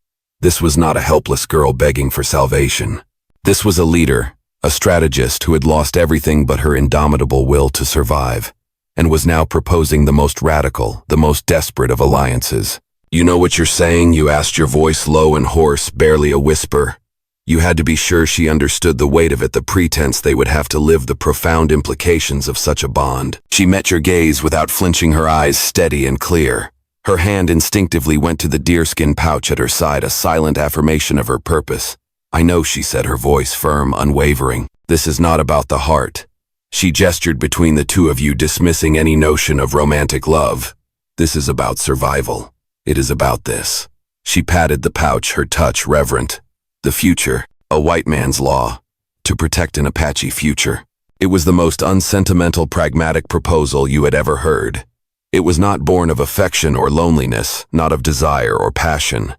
This was not a helpless girl begging for salvation. This was a leader, a strategist who had lost everything but her indomitable will to survive, and was now proposing the most radical, the most desperate of alliances. You know what you're saying? You asked, your voice low and hoarse, barely a whisper. You had to be sure she understood the weight of it, the pretense they would have to live, the profound implications of such a bond. She met your gaze without flinching, her eyes steady and clear. Her hand instinctively went to the deerskin pouch at her side, a silent affirmation of her purpose. I know, she said, her voice firm, unwavering. This is not about the heart. She gestured between the two of you, dismissing any notion of romantic love. This is about survival. It is about this. She patted the pouch, her touch reverent. The future, a white man's law, to protect an Apache future. It was the most unsentimental, pragmatic proposal you had ever heard. It was not born of affection or loneliness, not of desire or passion.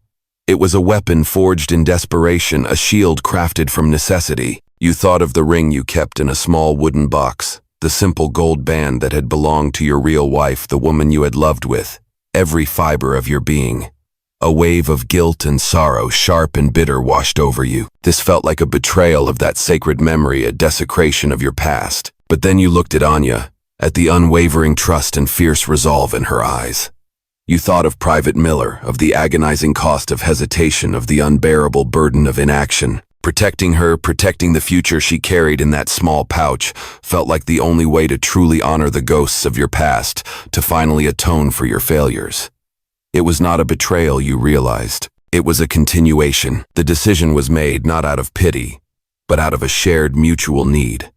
It was a weapon forged in desperation, a shield crafted from necessity. You thought of the ring you kept in a small wooden box, the simple gold band that had belonged to your real wife, the woman you had loved with, every fiber of your being. A wave of guilt and sorrow, sharp and bitter, washed over you. This felt like a betrayal of that sacred memory, a desecration of your past. But then you looked at Anya, at the unwavering trust and fierce resolve in her eyes. You thought of Private Miller, of the agonizing cost of hesitation, of the unbearable burden of inaction. Protecting her, protecting the future she carried in that small pouch, felt like the only way to truly honor the ghosts of your past, to finally atone for your failures. It was not a betrayal, you realized. It was a continuation. The decision was made not out of pity, but out of a shared mutual need.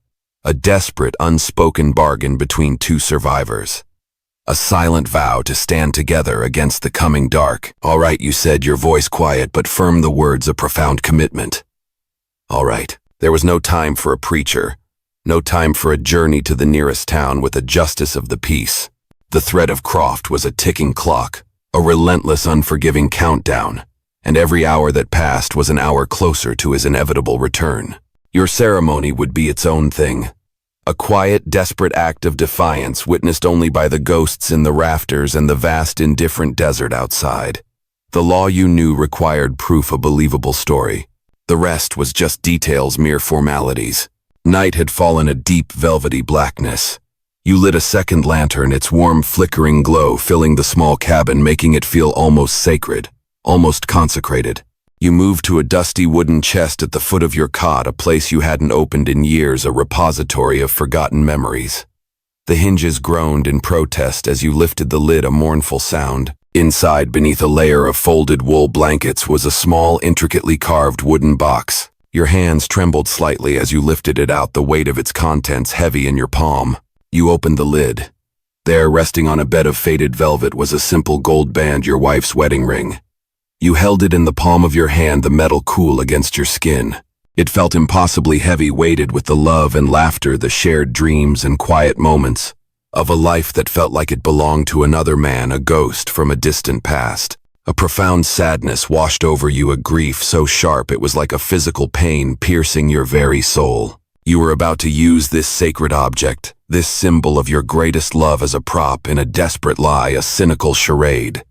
A desperate, unspoken bargain between two survivors. A silent vow to stand together against the coming dark. "All right," you said, your voice quiet but firm, the words a profound commitment. All right. There was no time for a preacher. No time for a journey to the nearest town with a justice of the peace. The threat of Croft was a ticking clock. A relentless, unforgiving countdown, and every hour that passed was an hour closer to his inevitable return. Your ceremony would be its own thing. A quiet, desperate act of defiance witnessed only by the ghosts in the rafters and the vast, indifferent desert outside. The law you knew required proof, a believable story. The rest was just details, mere formalities. Night had fallen, a deep, velvety blackness. You lit a second lantern, its warm, flickering glow filling the small cabin, making it feel almost sacred, almost consecrated. You moved to a dusty wooden chest at the foot of your cot, a place you hadn't opened in years, a repository of forgotten memories. The hinges groaned in protest as you lifted the lid, a mournful sound. Inside, beneath a layer of folded wool blankets, was a small, intricately carved wooden box. Your hands trembled slightly as you lifted it out, the weight of its contents heavy in your palm. You opened the lid. There, resting on a bed of faded velvet, was a simple gold band, your wife's wedding ring. You held it in the palm of your hand, the metal cool against your skin. It felt impossibly heavy, weighted with the love and laughter, the shared dreams and quiet moments of a life that felt like it belonged to another man, a ghost from a distant past. A profound sadness washed over you, a grief so sharp it was like a physical pain piercing your very soul. You were about to use this sacred object, this symbol of your greatest love, as a prop in a desperate lie, a cynical charade.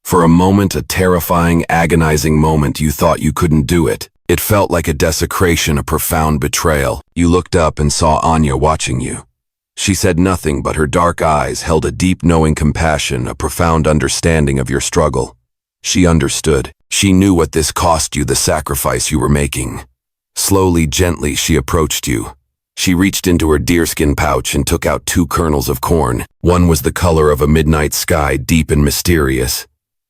For a moment, a terrifying, agonizing moment, you thought you couldn't do it. It felt like a desecration, a profound betrayal. You looked up and saw Anya watching you. She said nothing, but her dark eyes held a deep, knowing compassion, a profound understanding of your struggle. She understood. She knew what this cost you, the sacrifice you were making. Slowly, gently, she approached you. She reached into her deerskin pouch and took out 2 kernels of corn. One was the color of a midnight sky, deep and mysterious.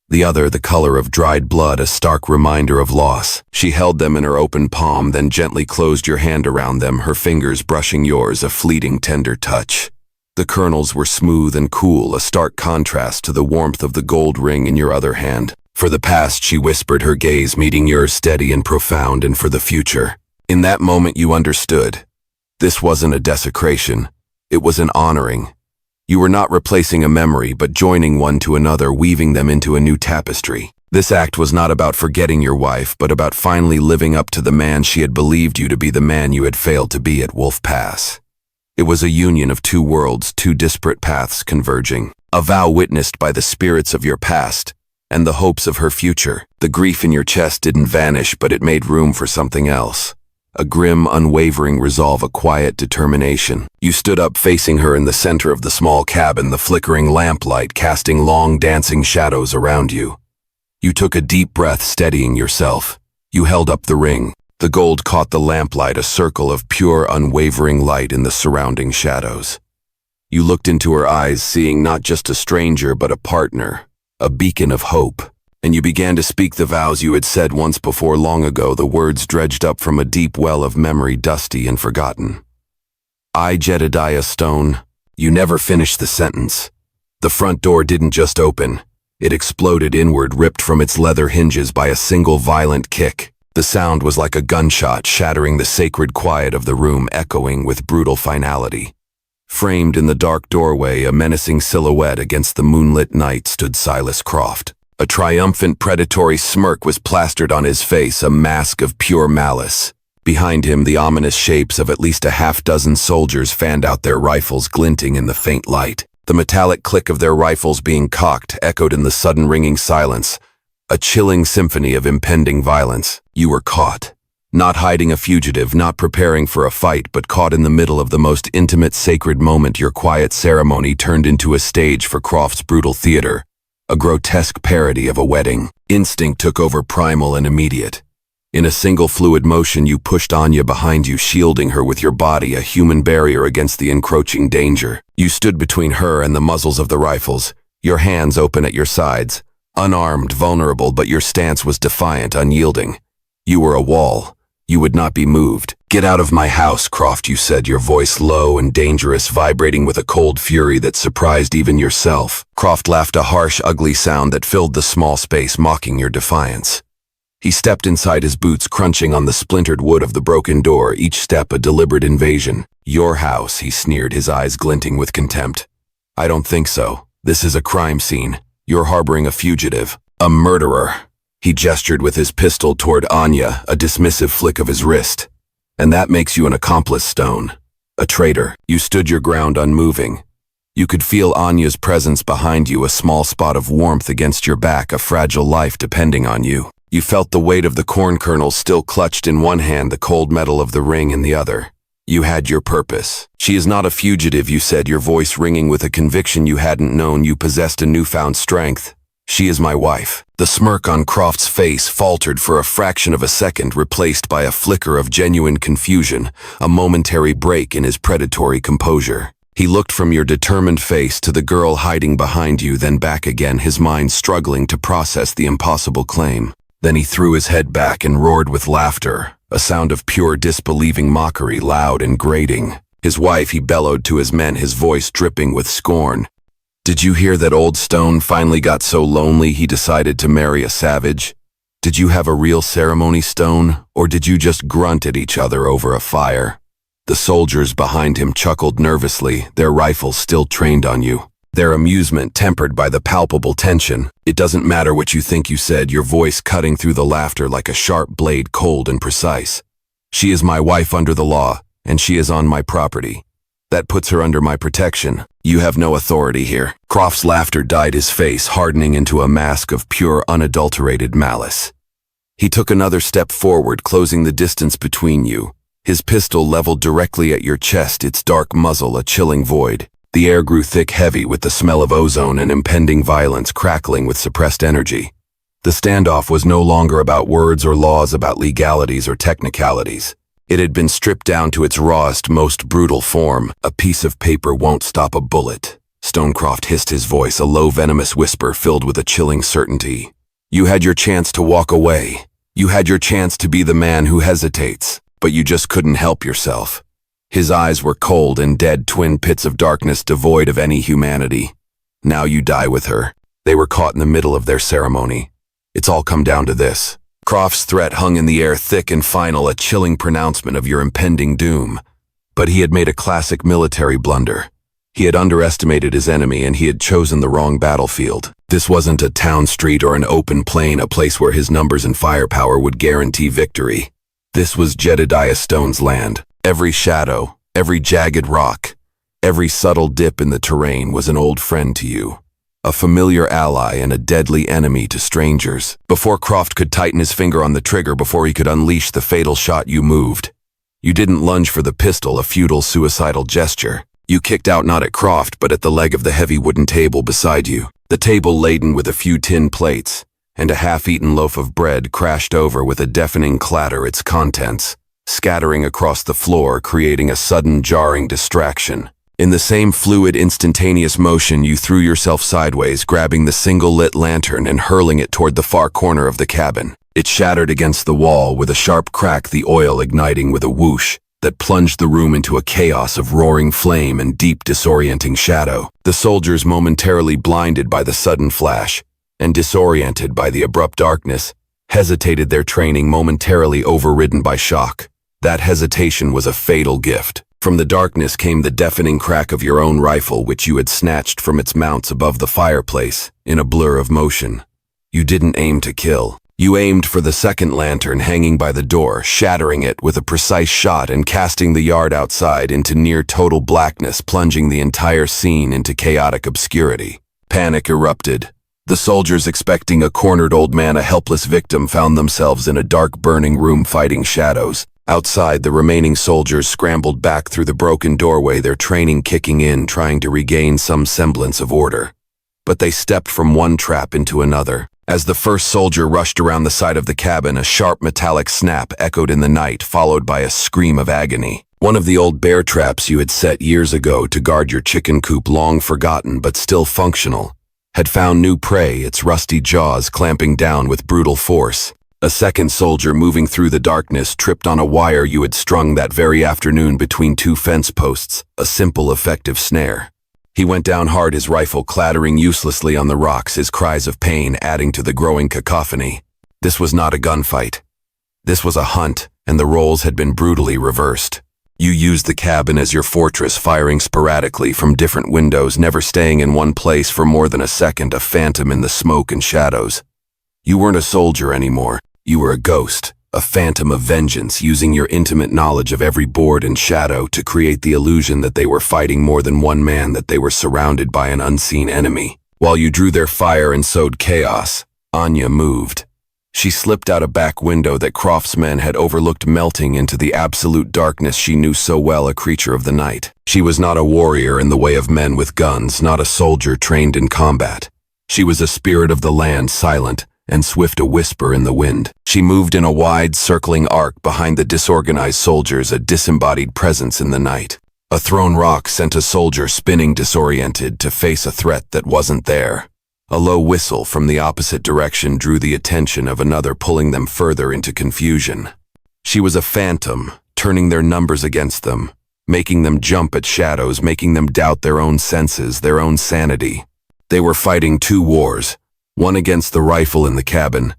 The other, the color of dried blood, a stark reminder of loss. She held them in her open palm, then gently closed your hand around them, her fingers brushing yours, a fleeting, tender touch. The kernels were smooth and cool, a stark contrast to the warmth of the gold ring in your other hand. For the past, she whispered, her gaze meeting yours, steady and profound, and for the future. In that moment, you understood. This wasn't a desecration. It was an honoring. You were not replacing a memory, but joining one to another, weaving them into a new tapestry. This act was not about forgetting your wife, but about finally living up to the man she had believed you to be, the man you had failed to be at Wolf Pass. It was a union of 2 worlds, 2 disparate paths converging. A vow witnessed by the spirits of your past and the hopes of her future. The grief in your chest didn't vanish, but it made room for something else. A grim, unwavering resolve, a quiet determination. You stood up, facing her in the center of the small cabin, the flickering lamplight casting long, dancing shadows around you. You took a deep breath, steadying yourself. You held up the ring. The gold caught the lamplight, a circle of pure, unwavering light in the surrounding shadows. You looked into her eyes, seeing not just a stranger, but a partner, a beacon of hope. And you began to speak the vows you had said once before, long ago, the words dredged up from a deep well of memory, dusty and forgotten. I, Jedediah Stone. You never finished the sentence. The front door didn't just open. It exploded inward, ripped from its leather hinges by a single violent kick. The sound was like a gunshot, shattering the sacred quiet of the room, echoing with brutal finality. Framed in the dark doorway, a menacing silhouette against the moonlit night, stood Silas Croft. A triumphant predatory smirk was plastered on his face, a mask of pure malice. Behind him, the ominous shapes of at least a half-dozen soldiers fanned out their rifles, glinting in the faint light. The metallic click of their rifles being cocked echoed in the sudden ringing silence, a chilling symphony of impending violence. You were caught. Not hiding a fugitive, not preparing for a fight, but caught in the middle of the most intimate, sacred moment. Your quiet ceremony turned into a stage for Croft's brutal theater, a grotesque parody of a wedding. Instinct took over, primal and immediate. In a single fluid motion, you pushed Anya behind you, shielding her with your body, a human barrier against the encroaching danger. You stood between her and the muzzles of the rifles, your hands open at your sides, unarmed, vulnerable, but your stance was defiant, unyielding. You were a wall. You would not be moved. "Get out of my house, Croft," you said, your voice low and dangerous, vibrating with a cold fury that surprised even yourself. Croft laughed, a harsh, ugly sound that filled the small space, mocking your defiance. He stepped inside, his boots crunching on the splintered wood of the broken door, each step a deliberate invasion. "Your house," he sneered, his eyes glinting with contempt. "I don't think so. This is a crime scene. You're harboring a fugitive, a murderer." He gestured with his pistol toward Anya, a dismissive flick of his wrist. "And that makes you an accomplice, Stone. A traitor." You stood your ground, unmoving. You could feel Anya's presence behind you, a small spot of warmth against your back, a fragile life depending on you. You felt the weight of the corn kernels still clutched in one hand, the cold metal of the ring in the other. You had your purpose. "She is not a fugitive," you said, your voice ringing with a conviction you hadn't known. You possessed a newfound strength. "She is my wife." The smirk on Croft's face faltered for a fraction of a second, replaced by a flicker of genuine confusion, a momentary break in his predatory composure. He looked from your determined face to the girl hiding behind you, then back again, his mind struggling to process the impossible claim. Then he threw his head back and roared with laughter, a sound of pure disbelieving mockery, loud and grating. His wife, he bellowed to his men, his voice dripping with scorn. "Did you hear that old Stone finally got so lonely he decided to marry a savage? Did you have a real ceremony, Stone, or did you just grunt at each other over a fire?" The soldiers behind him chuckled nervously, their rifles still trained on you, their amusement tempered by the palpable tension. "It doesn't matter what you think," you said, your voice cutting through the laughter like a sharp blade, cold and precise. "She is my wife under the law, and she is on my property. That puts her under my protection. You have no authority here." Croft's laughter dyed his face, hardening into a mask of pure, unadulterated malice. He took another step forward, closing the distance between you, his pistol leveled directly at your chest, its dark muzzle a chilling void. The air grew thick, heavy with the smell of ozone and impending violence, crackling with suppressed energy. The standoff was no longer about words or laws, about legalities or technicalities. It had been stripped down to its rawest, most brutal form. "A piece of paper won't stop a bullet." Stonecroft hissed, his voice a low, venomous whisper filled with a chilling certainty. "You had your chance to walk away. You had your chance to be the man who hesitates, but you just couldn't help yourself." His eyes were cold and dead, twin pits of darkness devoid of any humanity. "Now you die with her." They were caught in the middle of their ceremony. "It's all come down to this." Croft's threat hung in the air, thick and final, a chilling pronouncement of your impending doom. But he had made a classic military blunder. He had underestimated his enemy, and he had chosen the wrong battlefield. This wasn't a town street or an open plain, a place where his numbers and firepower would guarantee victory. This was Jedediah Stone's land. Every shadow, every jagged rock, every subtle dip in the terrain was an old friend to you. A familiar ally and a deadly enemy to strangers. Before Croft could tighten his finger on the trigger, before he could unleash the fatal shot, you moved. You didn't lunge for the pistol, a futile, suicidal gesture. You kicked out, not at Croft, but at the leg of the heavy wooden table beside you. The table, laden with a few tin plates and a half-eaten loaf of bread, crashed over with a deafening clatter, its contents scattering across the floor, creating a sudden, jarring distraction. In the same fluid, instantaneous motion, you threw yourself sideways, grabbing the single lit lantern and hurling it toward the far corner of the cabin. It shattered against the wall with a sharp crack, the oil igniting with a whoosh that plunged the room into a chaos of roaring flame and deep, disorienting shadow. The soldiers, momentarily blinded by the sudden flash and disoriented by the abrupt darkness, hesitated, their training momentarily overridden by shock. That hesitation was a fatal gift. From the darkness came the deafening crack of your own rifle, which you had snatched from its mounts above the fireplace, in a blur of motion. You didn't aim to kill. You aimed for the second lantern hanging by the door, shattering it with a precise shot and casting the yard outside into near-total blackness, plunging the entire scene into chaotic obscurity. Panic erupted. The soldiers, expecting a cornered old man, a helpless victim, found themselves in a dark, burning room fighting shadows. Outside, the remaining soldiers scrambled back through the broken doorway, their training kicking in, trying to regain some semblance of order. But they stepped from one trap into another. As the first soldier rushed around the side of the cabin, a sharp metallic snap echoed in the night, followed by a scream of agony. One of the old bear traps you had set years ago to guard your chicken coop, long forgotten but still functional, had found new prey, its rusty jaws clamping down with brutal force. A second soldier, moving through the darkness, tripped on a wire you had strung that very afternoon between two fence posts, a simple, effective snare. He went down hard, his rifle clattering uselessly on the rocks, his cries of pain adding to the growing cacophony. This was not a gunfight. This was a hunt, and the roles had been brutally reversed. You used the cabin as your fortress, firing sporadically from different windows, never staying in one place for more than a second, a phantom in the smoke and shadows. You weren't a soldier anymore. You were a ghost, a phantom of vengeance, using your intimate knowledge of every board and shadow to create the illusion that they were fighting more than one man, that they were surrounded by an unseen enemy. While you drew their fire and sowed chaos, Anya moved. She slipped out a back window that Croft's men had overlooked, melting into the absolute darkness she knew so well, a creature of the night. She was not a warrior in the way of men with guns, not a soldier trained in combat. She was a spirit of the land, silent and swift, a whisper in the wind. She moved in a wide, circling arc behind the disorganized soldiers, a disembodied presence in the night. A thrown rock sent a soldier spinning, disoriented, to face a threat that wasn't there. A low whistle from the opposite direction drew the attention of another, pulling them further into confusion. She was a phantom, turning their numbers against them, making them jump at shadows, making them doubt their own senses, their own sanity. They were fighting two wars, one against the rifle in the cabin,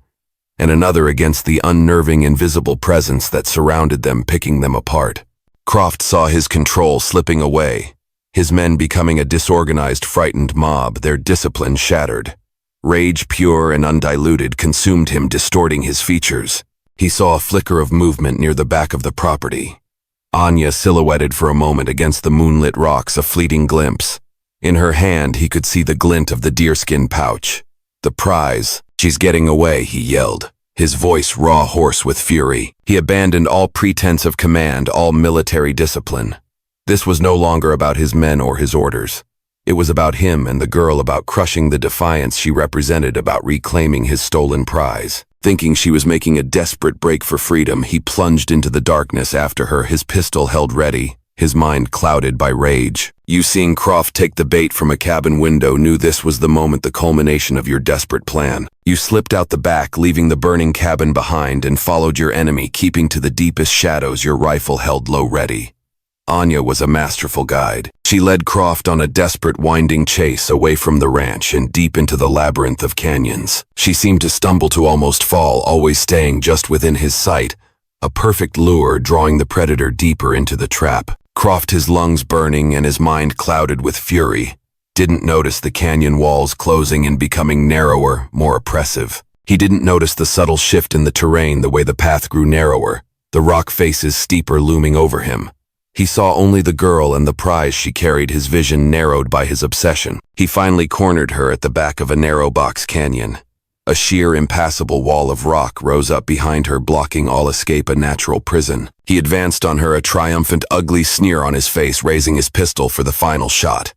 and another against the unnerving, invisible presence that surrounded them, picking them apart. Croft saw his control slipping away, his men becoming a disorganized, frightened mob, their discipline shattered. Rage, pure and undiluted, consumed him, distorting his features. He saw a flicker of movement near the back of the property. Anya silhouetted for a moment against the moonlit rocks, a fleeting glimpse. In her hand he could see the glint of the deerskin pouch. The prize. "She's getting away," he yelled, his voice raw, hoarse with fury. He abandoned all pretense of command, all military discipline. This was no longer about his men or his orders. It was about him and the girl, about crushing the defiance she represented, about reclaiming his stolen prize. Thinking she was making a desperate break for freedom, he plunged into the darkness after her, his pistol held ready, his mind clouded by rage. You, seeing Croft take the bait from a cabin window, knew this was the moment, the culmination of your desperate plan. You slipped out the back, leaving the burning cabin behind, and followed your enemy, keeping to the deepest shadows, your rifle held low, ready. Anya was a masterful guide. She led Croft on a desperate, winding chase away from the ranch and deep into the labyrinth of canyons. She seemed to stumble, to almost fall, always staying just within his sight, a perfect lure drawing the predator deeper into the trap. Croft, his lungs burning and his mind clouded with fury, didn't notice the canyon walls closing and becoming narrower, more oppressive. He didn't notice the subtle shift in the terrain, the way the path grew narrower, the rock faces steeper looming over him. He saw only the girl and the prize she carried, his vision narrowed by his obsession. He finally cornered her at the back of a narrow box canyon. A sheer, impassable wall of rock rose up behind her, blocking all escape, a natural prison. He advanced on her, a triumphant, ugly sneer on his face, raising his pistol for the final shot.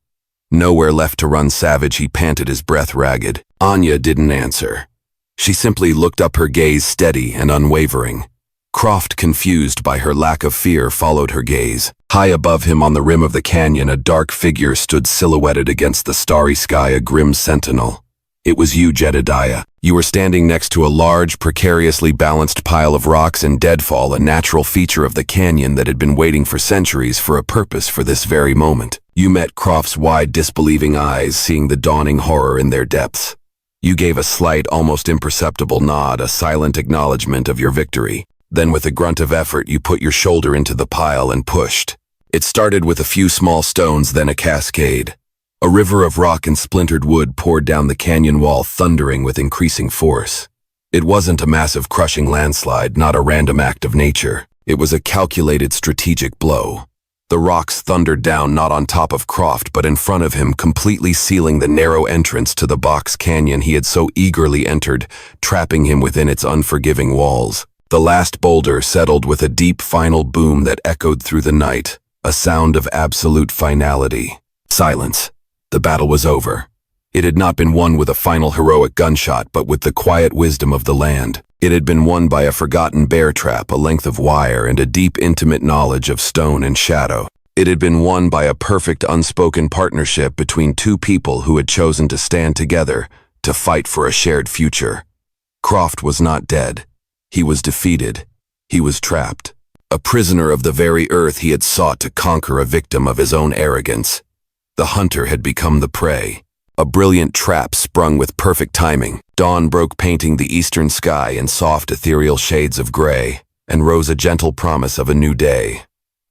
Nowhere left to run, savage, he panted, his breath ragged. Anya didn't answer. She simply looked up, her gaze steady and unwavering. Croft, confused by her lack of fear, followed her gaze. High above him on the rim of the canyon, a dark figure stood silhouetted against the starry sky, a grim sentinel. It was you, Jedediah. You were standing next to a large, precariously balanced pile of rocks in deadfall, a natural feature of the canyon that had been waiting for centuries for a purpose, for this very moment. You met Croft's wide, disbelieving eyes, seeing the dawning horror in their depths. You gave a slight, almost imperceptible nod, a silent acknowledgement of your victory. Then, with a grunt of effort, you put your shoulder into the pile and pushed. It started with a few small stones, then a cascade. A river of rock and splintered wood poured down the canyon wall, thundering with increasing force. It wasn't a massive crushing landslide, not a random act of nature. It was a calculated strategic blow. The rocks thundered down not on top of Croft but in front of him, completely sealing the narrow entrance to the box canyon he had so eagerly entered, trapping him within its unforgiving walls. The last boulder settled with a deep final boom that echoed through the night, a sound of absolute finality. Silence. The battle was over. It had not been won with a final heroic gunshot, but with the quiet wisdom of the land. It had been won by a forgotten bear trap, a length of wire, and a deep intimate knowledge of stone and shadow. It had been won by a perfect unspoken partnership between two people who had chosen to stand together, to fight for a shared future. Croft was not dead. He was defeated. He was trapped. A prisoner of the very earth he had sought to conquer, a victim of his own arrogance. The hunter had become the prey. A brilliant trap sprung with perfect timing. Dawn broke, painting the eastern sky in soft ethereal shades of gray, and rose a gentle promise of a new day.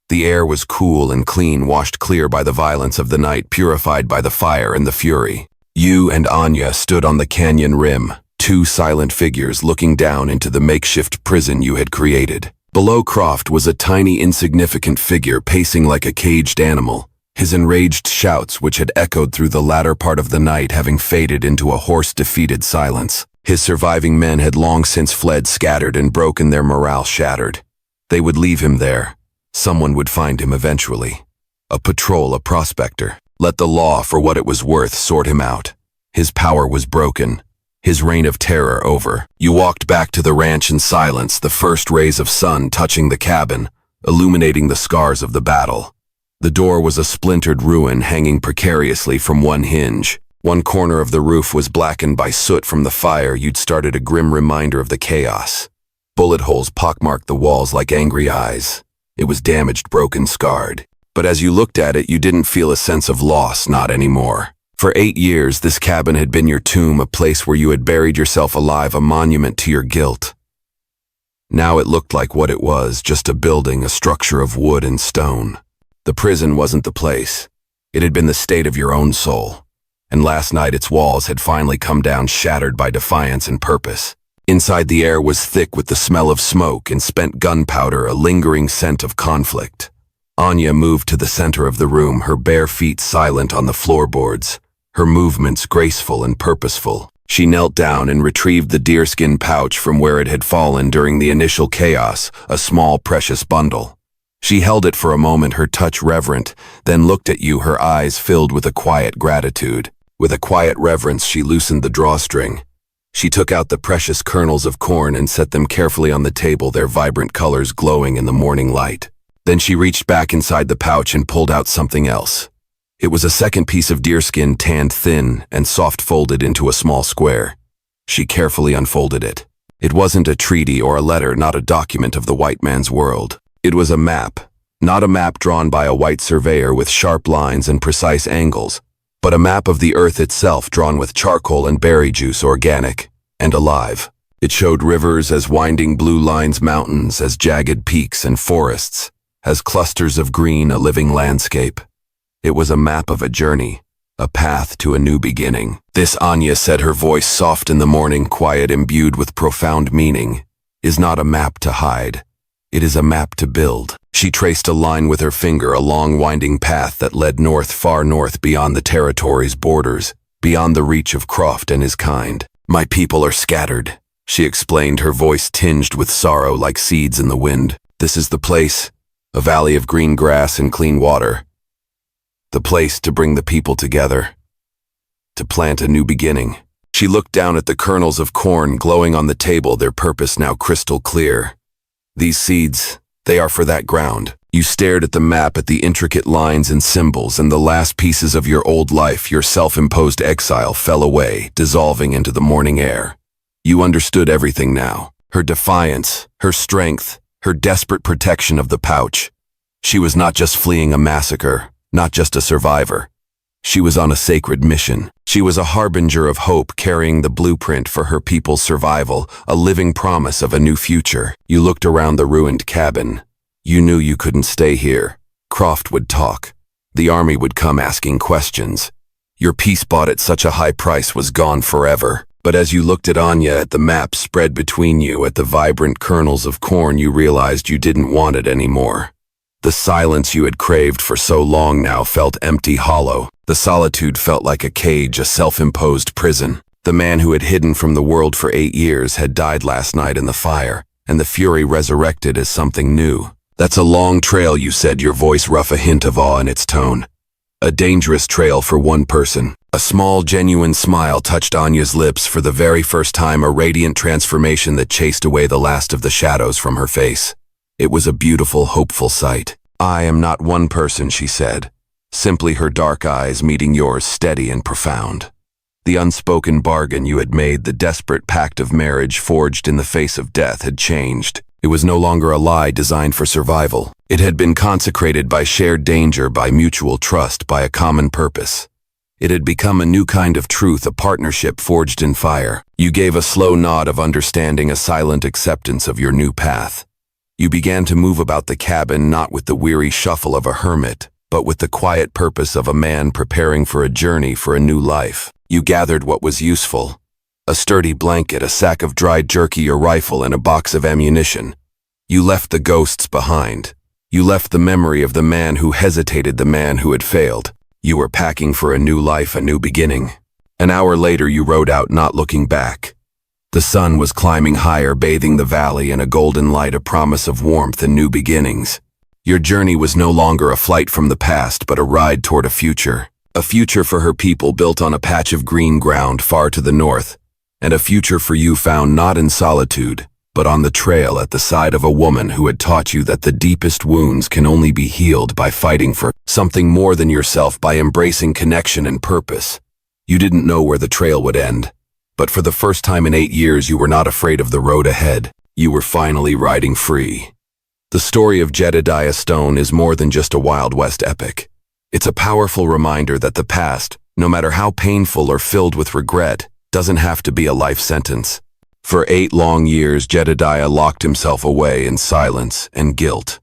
The air was cool and clean, washed clear by the violence of the night, purified by the fire and the fury. You and Anya stood on the canyon rim, two silent figures looking down into the makeshift prison you had created. Below Croft was a tiny, insignificant figure pacing like a caged animal, his enraged shouts, which had echoed through the latter part of the night, having faded into a hoarse, defeated silence. His surviving men had long since fled, scattered and broken, their morale shattered. They would leave him there. Someone would find him eventually. A patrol, a prospector. Let the law, for what it was worth, sort him out. His power was broken. His reign of terror over. You walked back to the ranch in silence, the first rays of sun touching the cabin, illuminating the scars of the battle. The door was a splintered ruin hanging precariously from one hinge. One corner of the roof was blackened by soot from the fire you'd started, a grim reminder of the chaos. Bullet holes pockmarked the walls like angry eyes. It was damaged, broken, scarred. But as you looked at it, you didn't feel a sense of loss, not anymore. For 8 years, this cabin had been your tomb, a place where you had buried yourself alive, a monument to your guilt. Now it looked like what it was, just a building, a structure of wood and stone. The prison wasn't the place. It had been the state of your own soul. And last night its walls had finally come down, shattered by defiance and purpose. Inside, the air was thick with the smell of smoke and spent gunpowder, a lingering scent of conflict. Anya moved to the center of the room, her bare feet silent on the floorboards, her movements graceful and purposeful. She knelt down and retrieved the deerskin pouch from where it had fallen during the initial chaos, a small, precious bundle. She held it for a moment, her touch reverent, then looked at you, her eyes filled with a quiet gratitude. With a quiet reverence, she loosened the drawstring. She took out the precious kernels of corn and set them carefully on the table, their vibrant colors glowing in the morning light. Then she reached back inside the pouch and pulled out something else. It was a second piece of deerskin, tanned thin and soft, folded into a small square. She carefully unfolded it. It wasn't a treaty or a letter, not a document of the white man's world. It was a map, not a map drawn by a white surveyor with sharp lines and precise angles, but a map of the earth itself, drawn with charcoal and berry juice, organic and alive. It showed rivers as winding blue lines, mountains as jagged peaks, and forests as clusters of green, a living landscape. It was a map of a journey, a path to a new beginning. This, Anya said, her voice soft in the morning, quiet, imbued with profound meaning, is not a map to hide. It is a map to build. She traced a line with her finger, a long winding path that led north, far north, beyond the territory's borders, beyond the reach of Croft and his kind. My people are scattered, she explained, her voice tinged with sorrow like seeds in the wind. This is the place, a valley of green grass and clean water. The place to bring the people together, to plant a new beginning. She looked down at the kernels of corn glowing on the table, their purpose now crystal clear. These seeds, they are for that ground. You stared at the map, at the intricate lines and symbols, and the last pieces of your old life, your self-imposed exile, fell away, dissolving into the morning air. You understood everything now. Her defiance, her strength, her desperate protection of the pouch. She was not just fleeing a massacre, not just a survivor. She was on a sacred mission. She was a harbinger of hope, carrying the blueprint for her people's survival, a living promise of a new future. You looked around the ruined cabin. You knew you couldn't stay here. Croft would talk. The army would come asking questions. Your peace bought at such a high price was gone forever. But as you looked at Anya, at the map spread between you, at the vibrant kernels of corn, you realized you didn't want it anymore. The silence you had craved for so long now felt empty, hollow. The solitude felt like a cage, a self-imposed prison. The man who had hidden from the world for 8 years had died last night in the fire, and the fury resurrected as something new. "That's a long trail," you said, your voice rough, a hint of awe in its tone. "A dangerous trail for one person." A small, genuine smile touched Anya's lips for the very first time, a radiant transformation that chased away the last of the shadows from her face. It was a beautiful, hopeful sight. "I am not one person," she said, simply, her dark eyes meeting yours, steady and profound. The unspoken bargain you had made, the desperate pact of marriage forged in the face of death, had changed. It was no longer a lie designed for survival. It had been consecrated by shared danger, by mutual trust, by a common purpose. It had become a new kind of truth, a partnership forged in fire. You gave a slow nod of understanding, a silent acceptance of your new path. You began to move about the cabin, not with the weary shuffle of a hermit, but with the quiet purpose of a man preparing for a journey, for a new life. You gathered what was useful: a sturdy blanket, a sack of dried jerky, a rifle, and a box of ammunition. You left the ghosts behind. You left the memory of the man who hesitated, the man who had failed. You were packing for a new life, a new beginning. An hour later, you rode out, not looking back. The sun was climbing higher, bathing the valley in a golden light, a promise of warmth and new beginnings. Your journey was no longer a flight from the past, but a ride toward a future. A future for her people, built on a patch of green ground far to the north. And a future for you, found not in solitude, but on the trail, at the side of a woman who had taught you that the deepest wounds can only be healed by fighting for something more than yourself, by embracing connection and purpose. You didn't know where the trail would end, but for the first time in 8 years, you were not afraid of the road ahead. You were finally riding free. The story of Jedediah Stone is more than just a Wild West epic. It's a powerful reminder that the past, no matter how painful or filled with regret, doesn't have to be a life sentence. For 8 long years, Jedediah locked himself away in silence and guilt.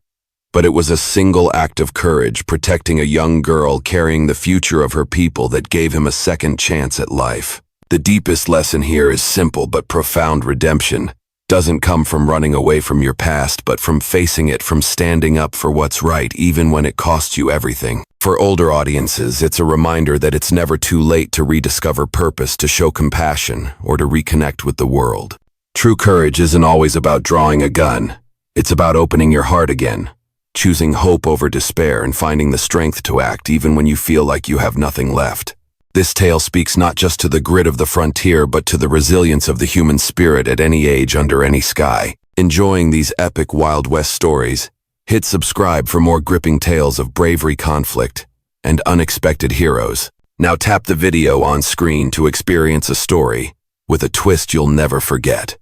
But it was a single act of courage, protecting a young girl, carrying the future of her people, that gave him a second chance at life. The deepest lesson here is simple but profound: redemption doesn't come from running away from your past, but from facing it, from standing up for what's right, even when it costs you everything. For older audiences, it's a reminder that it's never too late to rediscover purpose, to show compassion, or to reconnect with the world. True courage isn't always about drawing a gun. It's about opening your heart again, choosing hope over despair, and finding the strength to act even when you feel like you have nothing left. This tale speaks not just to the grit of the frontier, but to the resilience of the human spirit at any age, under any sky. Enjoying these epic Wild West stories? Hit subscribe for more gripping tales of bravery, conflict, and unexpected heroes. Now tap the video on screen to experience a story with a twist you'll never forget.